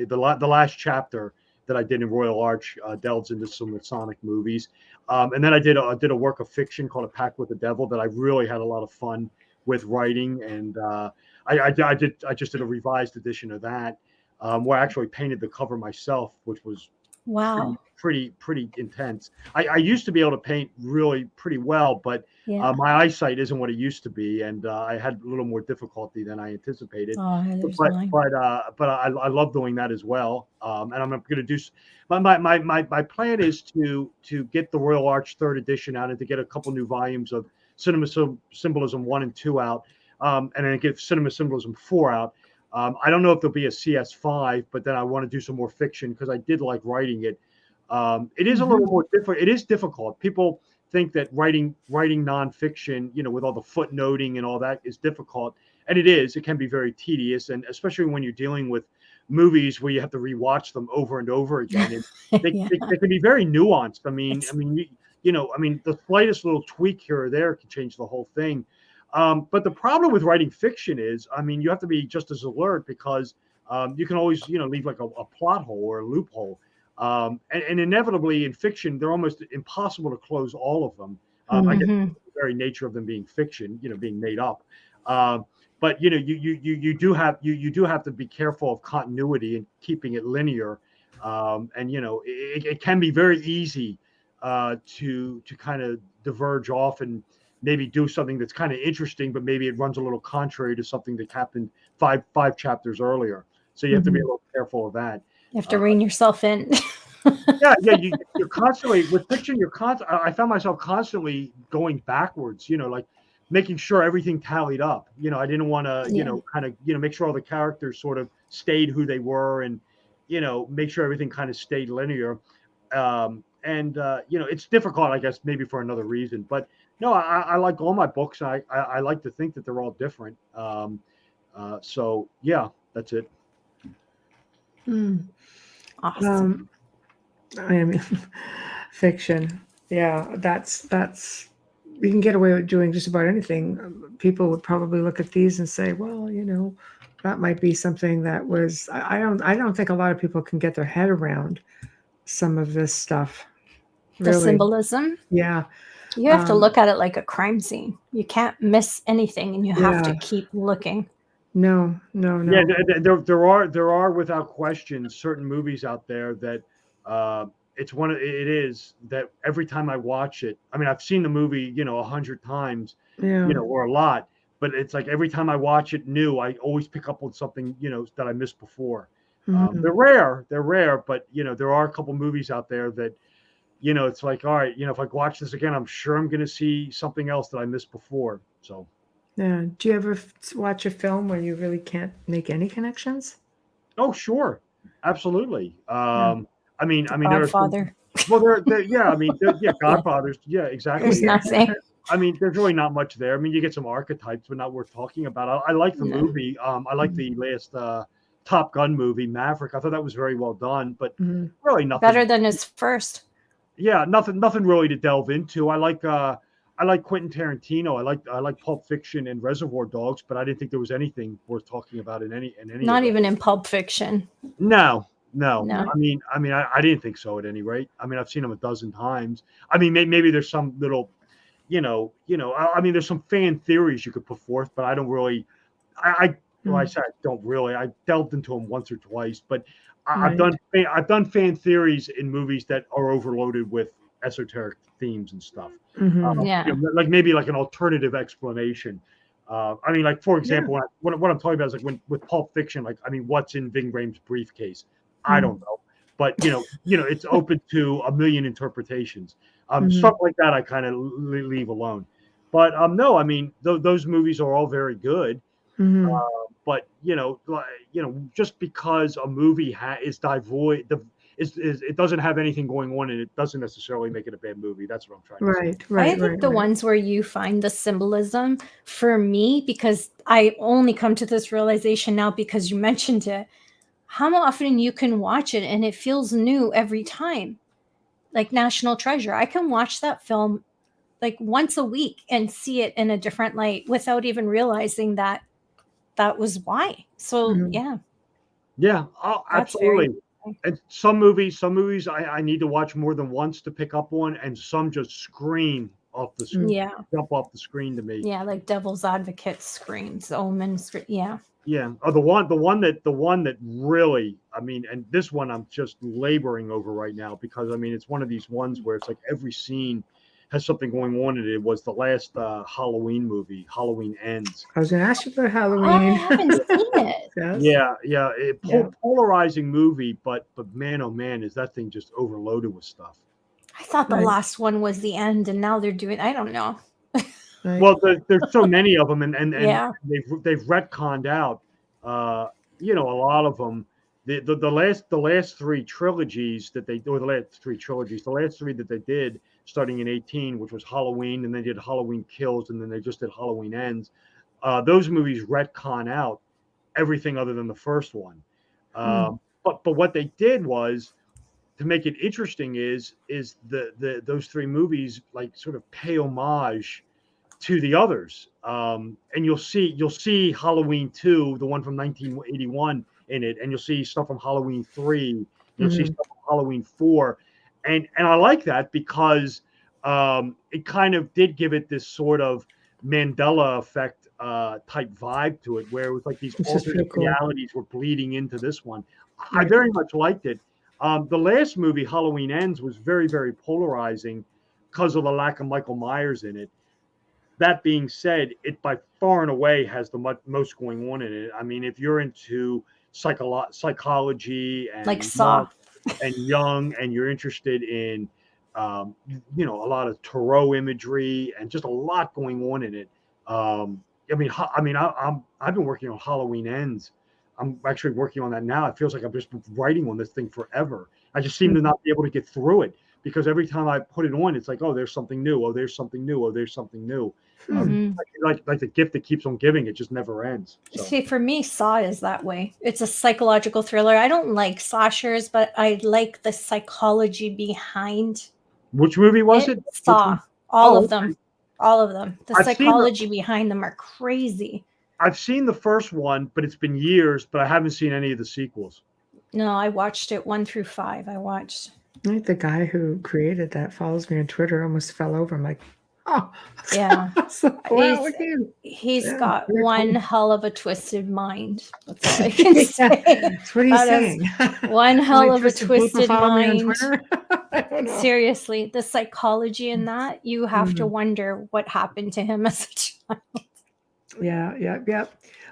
the last chapter that I did in Royal Arch delves into some Masonic movies, and then I did a work of fiction called A Pact with the Devil that I really had a lot of fun with writing, and I just did a revised edition of that, where I actually painted the cover myself, which was pretty intense. I used to be able to paint really pretty well, but my eyesight isn't what it used to be, and I had a little more difficulty than I anticipated. But I love doing that as well, and I'm going to do. My plan is to get the Royal Arch 3rd edition out and to get a couple new volumes of Symbolism 1 and 2 out, and then get Symbolism 4 out. I don't know if there'll be a CS5, but then I want to do some more fiction because I did like writing it. It is a little more different. It is difficult. People think that writing nonfiction, with all the footnoting and all that, is difficult, and it is. It can be very tedious, and especially when you're dealing with movies where you have to rewatch them over and over again. And they can be very nuanced. I mean, the slightest little tweak here or there can change the whole thing. But the problem with writing fiction is, you have to be just as alert because you can always, leave like a plot hole or a loophole. And inevitably in fiction, they're almost impossible to close all of them. I guess the very nature of them being fiction, being made up. But you do have to be careful of continuity and keeping it linear. And it can be very easy to kind of diverge off and maybe do something that's kind of interesting, but maybe it runs a little contrary to something that happened five chapters earlier. So you have to be a little careful of that.
You have to rein yourself in.
You're constantly with fiction. I found myself constantly going backwards. Like making sure everything tallied up. I didn't want to, make sure all the characters sort of stayed who they were, and make sure everything kind of stayed linear. It's difficult, I guess, maybe for another reason. But no, I like all my books. I like to think that they're all different. So yeah, that's it.
Awesome.
Fiction. Yeah, that's you can get away with doing just about anything. People would probably look at these and say, well, that might be something that was. I don't think a lot of people can get their head around some of this stuff.
The symbolism.
Yeah.
You have to look at it like a crime scene. You can't miss anything, and you have to keep looking.
No.
Yeah, there are without question certain movies out there that it is that every time I watch it, I mean, I've seen the movie 100 times,
Yeah.
or a lot, but it's like every time I watch it new, I always pick up on something that I missed before.
Mhm.
They're rare, but there are a couple movies out there that it's like, all right, if I watch this again, I'm sure I'm going to see something else that I missed before. So.
Yeah. Do you ever watch a film where you really can't make any connections?
Oh, sure, absolutely.
Yeah.
There are some.
Godfather.
Well, yeah. I mean, yeah, Godfathers. Yeah, exactly.
There's nothing.
I mean, there's really not much there. I mean, you get some archetypes, but not worth talking about. I like the
No.
movie. I like the last Top Gun movie, Maverick. I thought that was very well done, but
Mhm.
really nothing.
Better than his first.
Yeah, nothing really to delve into. I like Quentin Tarantino. I like Pulp Fiction and Reservoir Dogs, but I didn't think there was anything worth talking about in any.
Not even in Pulp Fiction.
No.
No.
I mean, I didn't think so at any rate. I mean, I've seen them a dozen times. I mean, maybe there's some little, I mean, there's some fan theories you could put forth, but I don't really. I said I don't really. I delved into them once or twice, but I've done fan theories in movies that are overloaded with esoteric themes and stuff.
Mhm.
Yeah.
Like maybe like an alternative explanation. I mean, like for example, what I'm talking about is like with Pulp Fiction. Like, I mean, what's in Ving Rhames' briefcase? I don't know, but it's open to a million interpretations. Stuff like that, I kind of leave alone. But no, I mean, those movies are all very good.
Mhm.
But just because a movie is devoid, it doesn't have anything going on, and it doesn't necessarily make it a bad movie. That's what I'm trying to say.
Right.
I think the ones where you find the symbolism, for me, because I only come to this realization now because you mentioned it, how often you can watch it and it feels new every time. Like National Treasure. I can watch that film like once a week and see it in a different light without even realizing that was why. So yeah.
Yeah,
That's very
absolutely. And some movies I need to watch more than once to pick up on, and some just scream off the screen,
Yeah.
jump off the screen to me.
Yeah, like Devil's Advocate screams, Omen yeah.
Yeah. Oh, the one that really, I mean, and this one I'm just laboring over right now because I mean it's one of these ones where it's like every scene has something going on in it. It was the last Halloween movie, Halloween Ends.
I was going to ask you about Halloween.
I haven't seen it.
Yes.
Yeah. Polarizing movie, but man, oh man, is that thing just overloaded with stuff.
I thought the last one was the end, and now they're doing. I don't know.
Right.
Well, there's so many of them, and
Yeah.
they've retconned out, a lot of them. The last three trilogies that they, or the last three trilogies, the last three that they did, starting in 18, which was Halloween, and they did Halloween Kills, and then they just did Halloween Ends. Those movies retcon out everything other than the first one. But what they did was, to make it interesting, is those three movies like sort of pay homage to the others. And you'll see Halloween 2, the one from 1981 in it, and you'll see stuff from Halloween 3, you'll see stuff from Halloween 4. And I like that because it kind of did give it this sort of Mandela effect type vibe to it, where it was like these alternate realities were bleeding into this one. I very much liked it. The last movie, Halloween Ends, was very, very polarizing because of the lack of Michael Myers in it. That being said, it by far and away has the most going on in it. I mean, if you're into psychology and
like Saw
and Jung, and you're interested in a lot of tarot imagery and just a lot going on in it. I've been working on Halloween Ends. I'm actually working on that now. It feels like I've just been writing on this thing forever. I just seem to not be able to get through it because every time I put it on, it's like, oh, there's something new. Oh, there's something new. Oh, there's something new. Like the gift that keeps on giving. It just never ends. So.
See, for me, Saw is that way. It's a psychological thriller. I don't like slashers, but I like the psychology behind.
Which movie was it?
Saw. All of them. All of them. The psychology behind them are crazy.
I've seen the first one, but it's been years, but I haven't seen any of the sequels.
No, I watched it 1 through 5. I watched.
Like the guy who created that follows me on Twitter, almost fell over. I'm like, Oh,
Yeah.
so, wow, look at you.
He's
Yeah,
got
very
one
cool.
hell of a twisted mind. That's all I can say.
So what are you
That is
saying?
one hell of a
People
twisted
follow me on
mind.
Twitter? I don't know.
Seriously, the psychology in that, you have to wonder what happened to him as a child.
Yeah.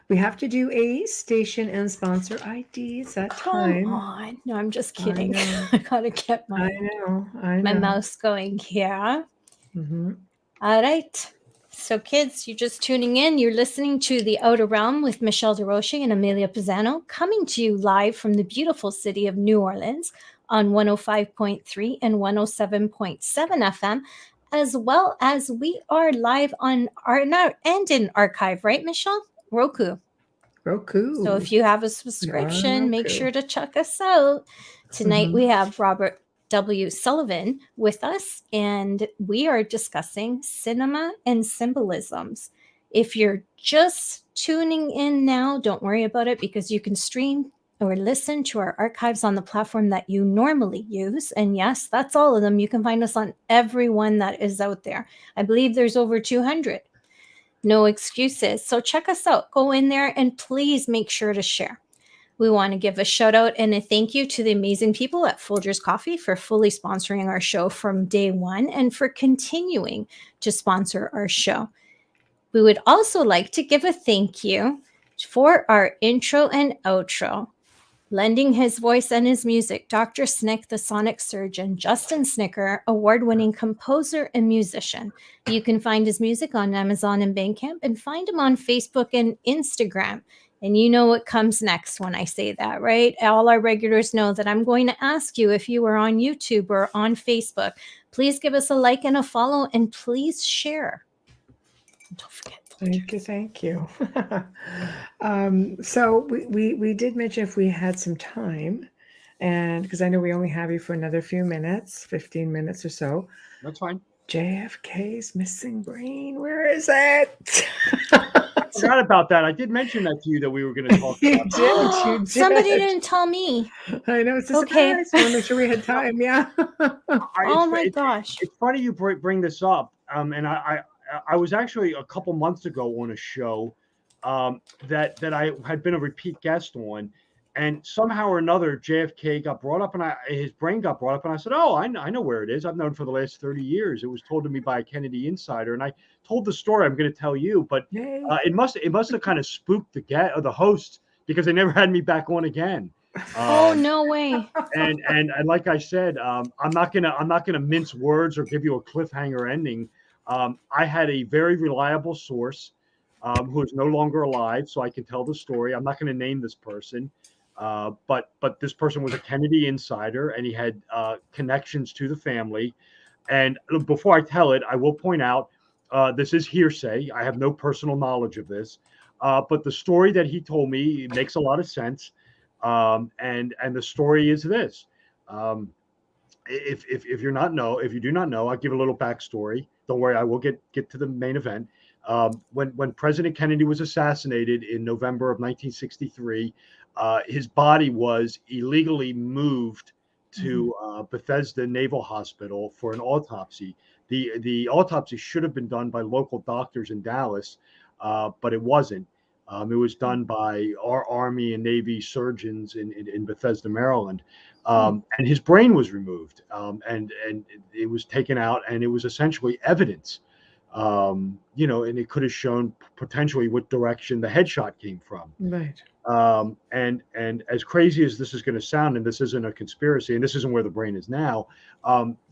We have to do a station and sponsor IDs that
Come
time.
on. No, I'm just
I
kidding.
know.
I gotta get
I
my
know.
mouse going here.
Mm-hmm.
All right. So, kids, you're just tuning in. You're listening to The Outer Realm with Michelle Desrochers and Amelia Pisano, coming to you live from the beautiful city of New Orleans on 105.3 and 107.7 FM, as well as we are live on and in archive, right, Michelle? Roku. So if you have a subscription, make sure to check us out. Tonight we have Robert W. Sullivan with us, and we are discussing cinema and symbolisms. If you're just tuning in now, don't worry about it, because you can stream or listen to our archives on the platform that you normally use. And yes, that's all of them. You can find us on every one that is out there. I believe there's over 200. No excuses. So check us out. Go in there and please make sure to share. We want to give a shout out and a thank you to the amazing people at Folgers Coffee for fully sponsoring our show from day one and for continuing to sponsor our show. We would also like to give a thank you for our intro and outro. Lending his voice and his music, Dr. Snick, the sonic surgeon, Justin Snicker, award-winning composer and musician. You can find his music on Amazon and Bandcamp, and find him on Facebook and Instagram. And you know what comes next when I say that, right? All our regulars know that I'm going to ask you, if you are on YouTube or on Facebook, please give us a like and a follow, and please share. Don't forget.
Thank you. So we did mention if we had some time, and because I know we only have you for another few minutes, 15 minutes or so.
That's fine.
JFK's missing brain. Where is it?
I forgot about that. I did mention that to you, that we were going to talk about that.
You did.
Somebody didn't tell me.
I know, it's a
Okay.
surprise. I want to make sure we had time. Yeah.
Oh my gosh.
It's funny you bring this up. And I was actually a couple months ago on a show that I had been a repeat guest on, and somehow or another JFK got brought up, and his brain got brought up, and I said, "Oh, I know where it is. I've known for the last 30 years. It was told to me by a Kennedy insider," and I told the story I'm going to tell you, but it must have kind of spooked the host, because they never had me back on again.
Oh, no way.
And like I said, I'm not gonna mince words or give you a cliffhanger ending. I had a very reliable source who is no longer alive, so I can tell the story. I'm not going to name this person, but this person was a Kennedy insider, and he had connections to the family. And before I tell it, I will point out this is hearsay. I have no personal knowledge of this, but the story that he told me makes a lot of sense. And the story is this. If you do not know, I'll give a little backstory. Don't worry, I will get to the main event. When President Kennedy was assassinated in November of 1963, his body was illegally moved to Bethesda Naval Hospital for an autopsy. The autopsy should have been done by local doctors in Dallas, but it wasn't. It was done by our Army and Navy surgeons in Bethesda, Maryland. And his brain was removed, and it was taken out, and it was essentially evidence, and it could have shown potentially what direction the headshot came from.
Right.
And as crazy as this is going to sound, and this isn't a conspiracy, and this isn't where the brain is now,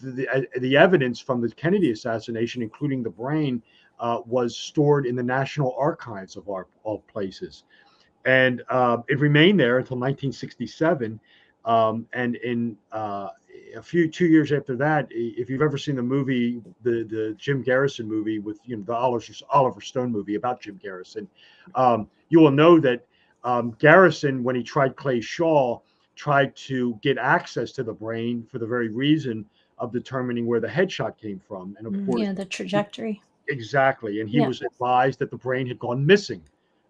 the evidence from the Kennedy assassination, including the brain, was stored in the National Archives of all places, and it remained there until 1967. And in 2 years after that, if you've ever seen the movie, the Jim Garrison movie with the Oliver Stone movie about Jim Garrison, you will know that Garrison, when he tried Clay Shaw, tried to get access to the brain for the very reason of determining where the headshot came from, and of course,
the trajectory.
Exactly, and he was advised that the brain had gone missing,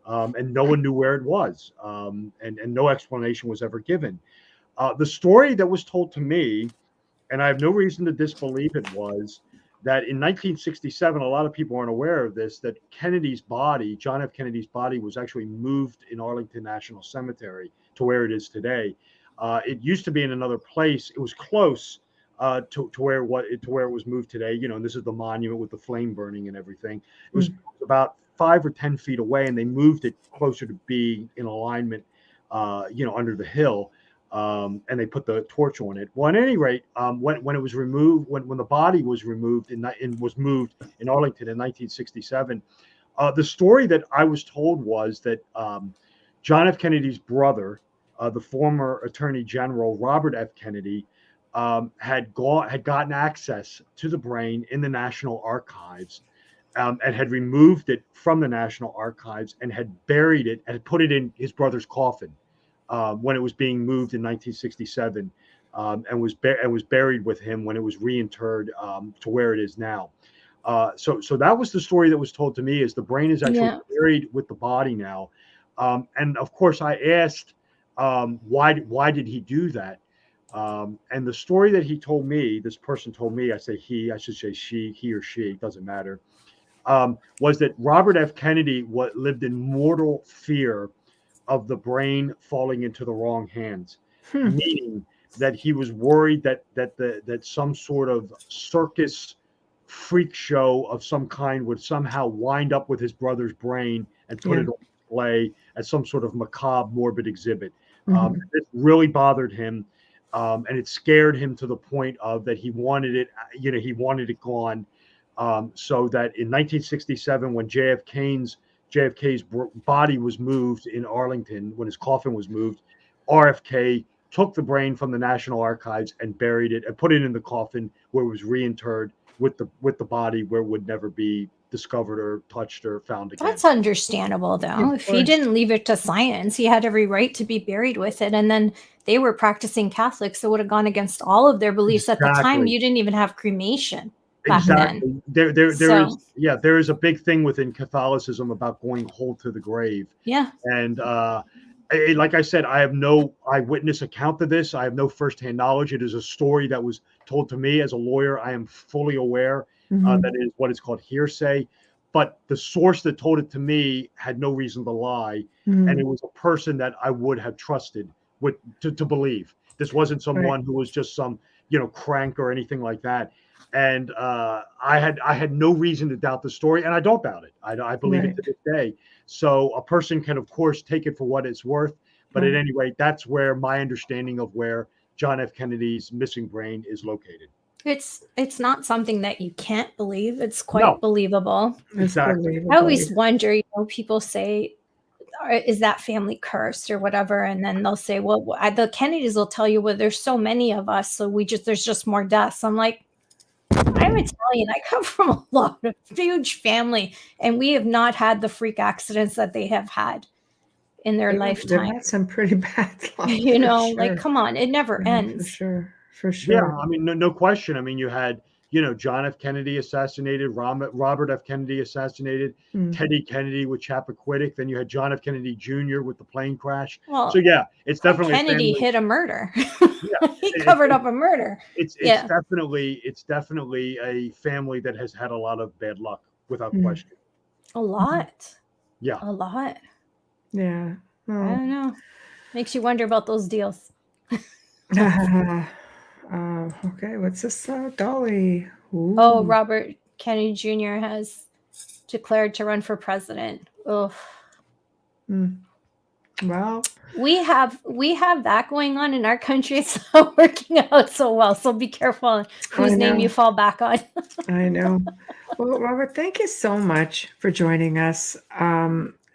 and no one knew where it was, and no explanation was ever given. The story that was told to me, and I have no reason to disbelieve it, was that in 1967, a lot of people aren't aware of this, that Kennedy's body, John F. Kennedy's body, was actually moved in Arlington National Cemetery to where it is today. It used to be in another place. It was close to where it was moved today. You know, and this is the monument with the flame burning and everything. It was about 5 or 10 feet away, and they moved it closer to be in alignment, under the hill. And they put the torch on it. Well, at any rate, when it was removed, when the body was removed was moved in Arlington in 1967, the story that I was told was that John F. Kennedy's brother, the former Attorney General Robert F. Kennedy, had gotten access to the brain in the National Archives, and had removed it from the National Archives and had buried it and had put it in his brother's coffin. When it was being moved in 1967, and was buried with him when it was reinterred to where it is now. So that was the story that was told to me, is the brain is actually buried with the body now. And of course, I asked, why did he do that? And the story that he told me, this person told me, I should say he or she, doesn't matter, was that Robert F. Kennedy lived in mortal fear of the brain falling into the wrong hands, meaning that he was worried that some sort of circus freak show of some kind would somehow wind up with his brother's brain and put it on display as some sort of macabre, morbid exhibit. It really bothered him, and it scared him to the point of that he wanted it gone. So that in 1967, when JFK's body was moved in Arlington, when his coffin was moved, RFK took the brain from the National Archives and buried it and put it in the coffin where it was reinterred with the body, where it would never be discovered or touched or found again.
That's understandable, though. If he didn't leave it to science, he had every right to be buried with it. And then they were practicing Catholics, so it would have gone against all of their beliefs. At the time. You didn't even have cremation.
Exactly. There is a big thing within Catholicism about going whole to the grave.
Yeah.
And like I said, I have no eyewitness account of this. I have no firsthand knowledge. It is a story that was told to me as a lawyer. I am fully aware that it is what is called hearsay. But the source that told it to me had no reason to lie, and it was a person that I would have trusted to believe. This wasn't someone who was just some crank or anything like that. And I had no reason to doubt the story, and I don't doubt it. I believe it to this day. So a person can, of course, take it for what it's worth. But at any rate, that's where my understanding of where John F. Kennedy's missing brain is located.
It's not something that you can't believe. It's quite believable.
Exactly.
I always wonder, people say, is that family cursed or whatever? And then they'll say, well, the Kennedys will tell you, well, there's so many of us, so there's just more deaths. I'm like, I'm Italian. I come from a huge family, and we have not had the freak accidents that they have had in their lifetime.
They've had some pretty bad luck,
like, come on, it never ends.
For sure.
Yeah, I mean, no question. I mean, you had, John F. Kennedy assassinated, Robert F. Kennedy assassinated, Teddy Kennedy with Chappaquiddick. Then you had John F. Kennedy Jr. with the plane crash.
Well,
so yeah, it's definitely
Kennedy hit a murder. He covered up a murder.
It's definitely a family that has had a lot of bad luck, without question.
A lot.
Yeah.
A lot.
Yeah.
I don't know. Makes you wonder about those deals.
Okay, what's this? Dolly. Ooh.
Oh, Robert Kennedy Jr. has declared to run for president. Oh.
Well,
we have that going on in our country. It's not working out so well. So be careful whose name you fall back on.
I know. Well, Robert, thank you so much for joining us.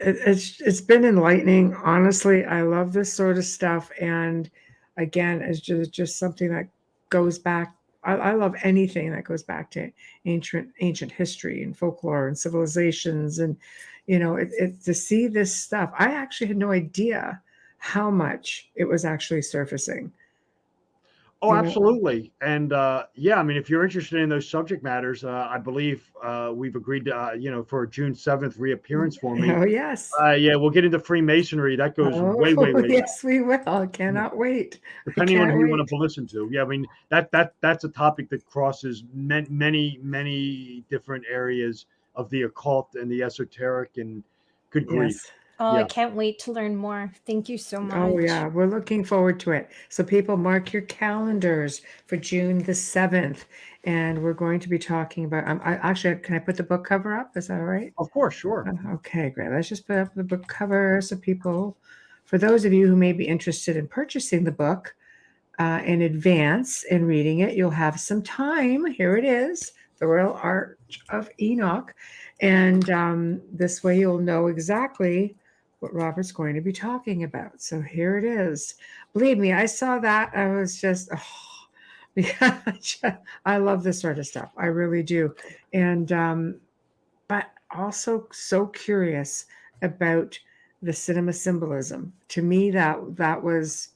It's been enlightening. Honestly, I love this sort of stuff. And again, it's just something that goes back. I love anything that goes back to ancient history and folklore and civilizations. And, to see this stuff, I actually had no idea how much it was actually surfacing.
Oh, absolutely. And yeah, I mean, if you're interested in those subject matters, I believe we've agreed to, for June 7th reappearance for me.
Oh, yes.
Yeah, we'll get into Freemasonry. That goes way, way,
Oh,
way back.
yes, we will. Cannot wait.
Depending on
Can't
who you
wait.
want to listen to. Yeah, I mean, that's a topic that crosses many different areas of the occult and the esoteric, and good grief.
Yes.
Oh, I
Yeah.
can't wait to learn more. Thank you so much.
Oh, yeah. We're looking forward to it. So people mark your calendars for June the 7th. And we're going to be talking about, actually, can I put the book cover up? Is that all right?
Of course, sure.
Okay, great. Let's just put up the book cover so people, for those of you who may be interested in purchasing the book in advance and reading it, you'll have some time. Here it is, The Royal Arch of Enoch. And this way you'll know exactly what Robert's going to be talking about. So here it is. Believe me, I saw that. I was just, I love this sort of stuff. I really do. And, but also so curious about the cinema symbolism. To me, that was,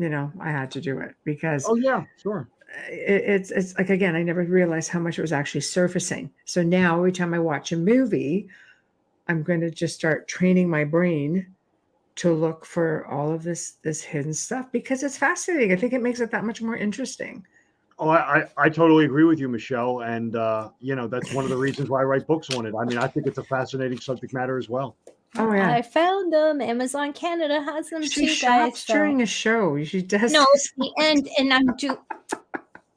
I had to do it because
Oh, yeah, sure.
it's like, again, I never realized how much it was actually surfacing. So now every time I watch a movie, I'm going to just start training my brain to look for all of this hidden stuff because it's fascinating. I think it makes it that much more interesting.
Oh, I totally agree with you, Michelle. And, that's one of the reasons why I write books on it. I mean, I think it's a fascanating subject matter as well.
Oh, yeah.
I found them. Amazon Canada has them
She
too,
shops
guys.
during a show. She does.
No, and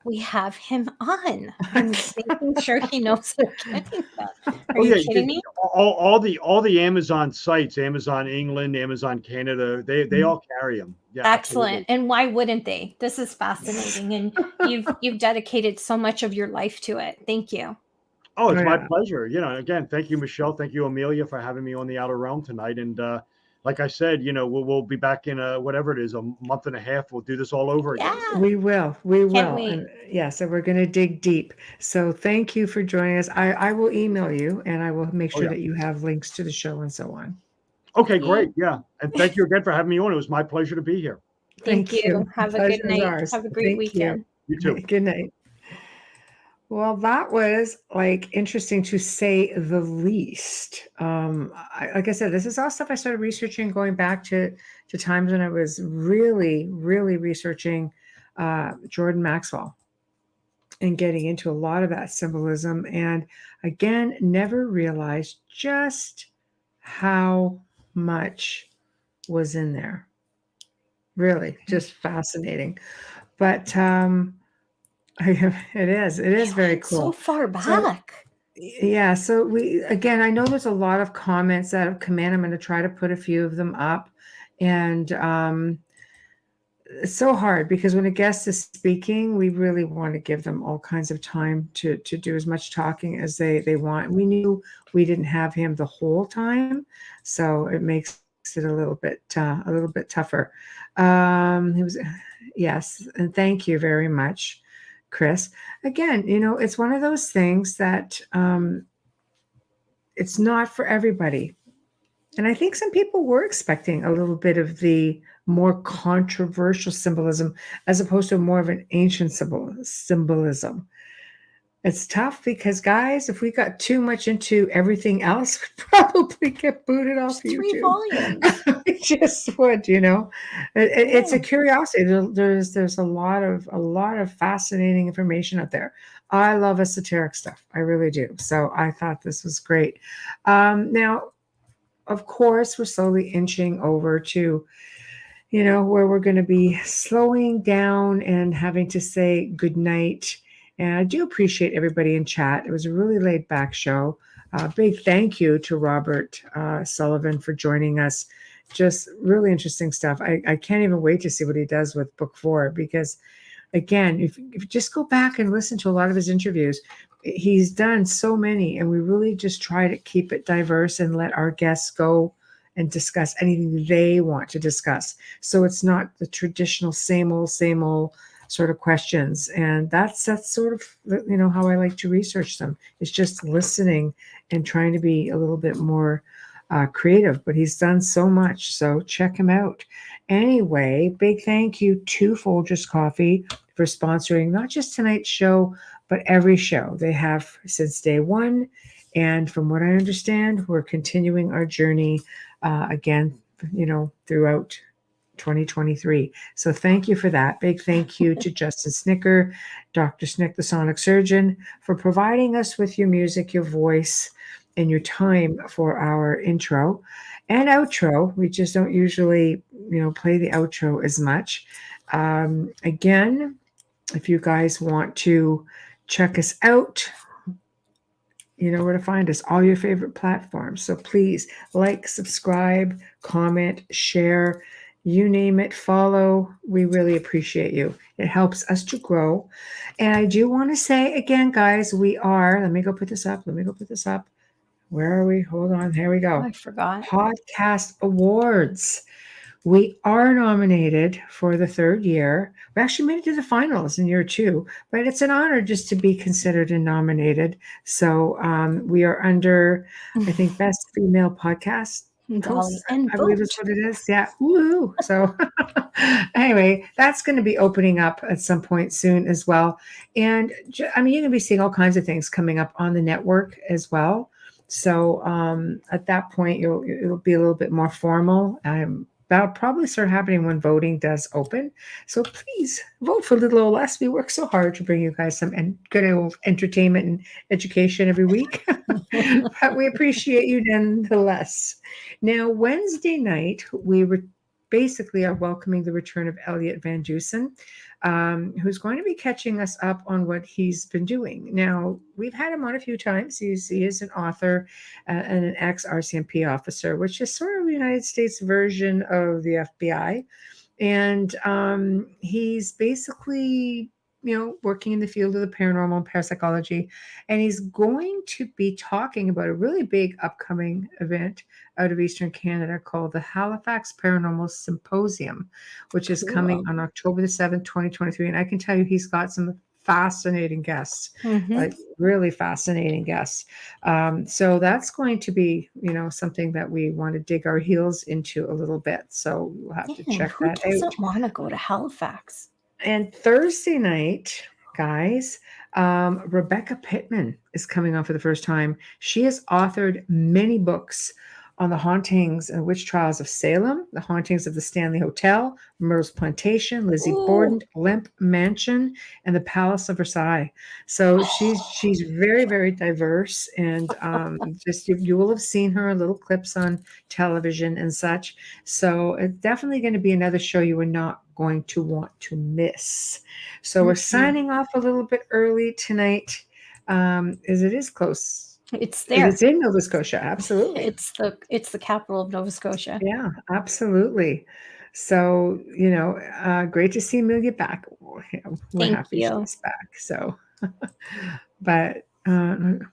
we have him on. I'm making sure he knows what I'm getting from. Are you kidding me?
All the Amazon sites, Amazon England, Amazon Canada, they all carry them. Yeah,
Excellent.
absolutely.
And why wouldn't they? This is fascinating, and you've dedicated so much of your life to it. Thank you.
Oh, it's my
yeah.
pleasure. Again, thank you, Michelle. Thank you, Amelia, for having me on the Outer Realm tonight. And like I said, we'll be back in whatever it is, a month and a half. We'll do this all over again.
Yeah.
We will.
Can't wait.
And so we're going to dig deep. So thank you for joining us. I will email you and I will make sure that you have links to the show and so on.
Okay, great. Yeah. And thank you again for having me on. It was my pleasure to be here.
Thank you. Have a good night.
Ours.
Have a great weekend.
You too.
Good night. Well, that was interesting to say the least. Like I said, this is all stuff I started researching going back to times when I was really, really researching Jordan Maxwell and getting into a lot of that symbolism. And again, never realized just how much was in there. Really, just fascinating. But it is very cool.
So far back.
Yeah. So I know there's a lot of comments that have come in. I'm going to try to put a few of them up. And it's so hard because when a guest is speaking, we really want to give them all kinds of time to do as much talking as they want. We knew we didn't have him the whole time, so it makes it a little bit tougher. Yes, and thank you very much, Chris. Again, it's one of those things that it's not for everybody. And I think some people were expecting a little bit of the more controversial symbolism as opposed to more of an ancient symbolism. It's tough because, guys, if we got too much into everything else, we'd probably get booted off YouTube.
3 volumes.
We just would, It's a curiosity. There's a lot of fascinating information out there. I love esoteric stuff. I really do. So I thought this was great. Now, of course, we're slowly inching over to, where we're going to be slowing down and having to say goodnight. And I do appreciate everybody in chat. It was a really laid back show. Big thank you to Robert Sullivan for joining us. Just really interesting stuff. I can't even wait to see what he does with book 4, because again, if you just go back and listen to a lot of his interviews, he's done so many, and we really just try to keep it diverse and let our guests go and discuss anything they want to discuss. So it's not the traditional same old sort of questions. And that's sort of, how I like to research them. It's just listening and trying to be a little bit more creative, but he's done so much. So check him out. Anyway, big thank you to Folgers Coffee for sponsoring not just tonight's show, but every show they have since day one. And from what I understand, we're continuing our journey again, throughout 2023. So thank you for that. Big thank you to Justin Snicker, Dr. Snick, the sonic surgeon, for providing us with your music, your voice, and your time for our intro and outro. We just don't usually, play the outro as much. Again, if you guys want to check us out, you know where to find us, all your favorite platforms. So please like, subscribe, comment, share, you name it, follow. We really appreciate you. It helps us to grow. And I do want to say again, guys, we are, let me go put this up. Where are we? Hold on. Here we go.
Oh, I forgot.
Podcast Awards. We are nominated for the third year. We actually made it to the finals in year 2, but it's an honor just to be considered and nominated. So we are under, I think, Best Female Podcast.
Golly, and
I believe that's what it is. Yeah. Woo. So anyway, that's going to be opening up at some point soon as well. And you're going to be seeing all kinds of things coming up on the network as well. So at that point, it'll be a little bit more formal. That'll probably start happening when voting does open. So please vote for Little Old Us. We work so hard to bring you guys some good old entertainment and education every week. But we appreciate you nonetheless. Now, Wednesday night, we basically are welcoming the return of Elliot Van Dusen, who's going to be catching us up on what he's been doing. Now, we've had him on a few times. He is an author and an ex-RCMP officer, which is sort of the United States version of the FBI. And he's basically, working in the field of the paranormal and parapsychology. And he's going to be talking about a really big upcoming event out of Eastern Canada called the Halifax Paranormal Symposium, which is coming on October the 7th, 2023. And I can tell you he's got some fascinating guests, like really fascinating guests. So that's going to be, something that we want to dig our heels into a little bit. So we'll have to check that out.
Who doesn't want to go to Halifax?
And Thursday night, guys, Rebecca Pittman is coming on for the first time. She has authored many books on the hauntings and witch trials of Salem, the hauntings of the Stanley Hotel, Myrtle's Plantation, Lizzie Borden, Lemp Mansion, and the Palace of Versailles. So she's very, very diverse, and just you will have seen her in little clips on television and such. So it's definitely going to be another show you are not going to want to miss. So we're signing off a little bit early tonight, as it is close.
It's there.
It's in Nova Scotia, absolutely.
It's the capital of Nova Scotia.
Yeah, absolutely. So, great to see Amelia back. We're happy she's back. So, but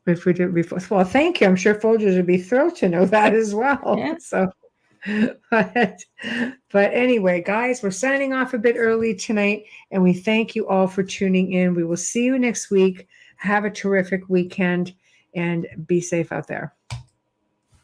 if we did before, well, thank you. I'm sure Folgers would be thrilled to know that as well.
Yeah.
So, but anyway, guys, we're signing off a bit early tonight, and we thank you all for tuning in. We will see you next week. Have a terrific weekend. And be safe out there.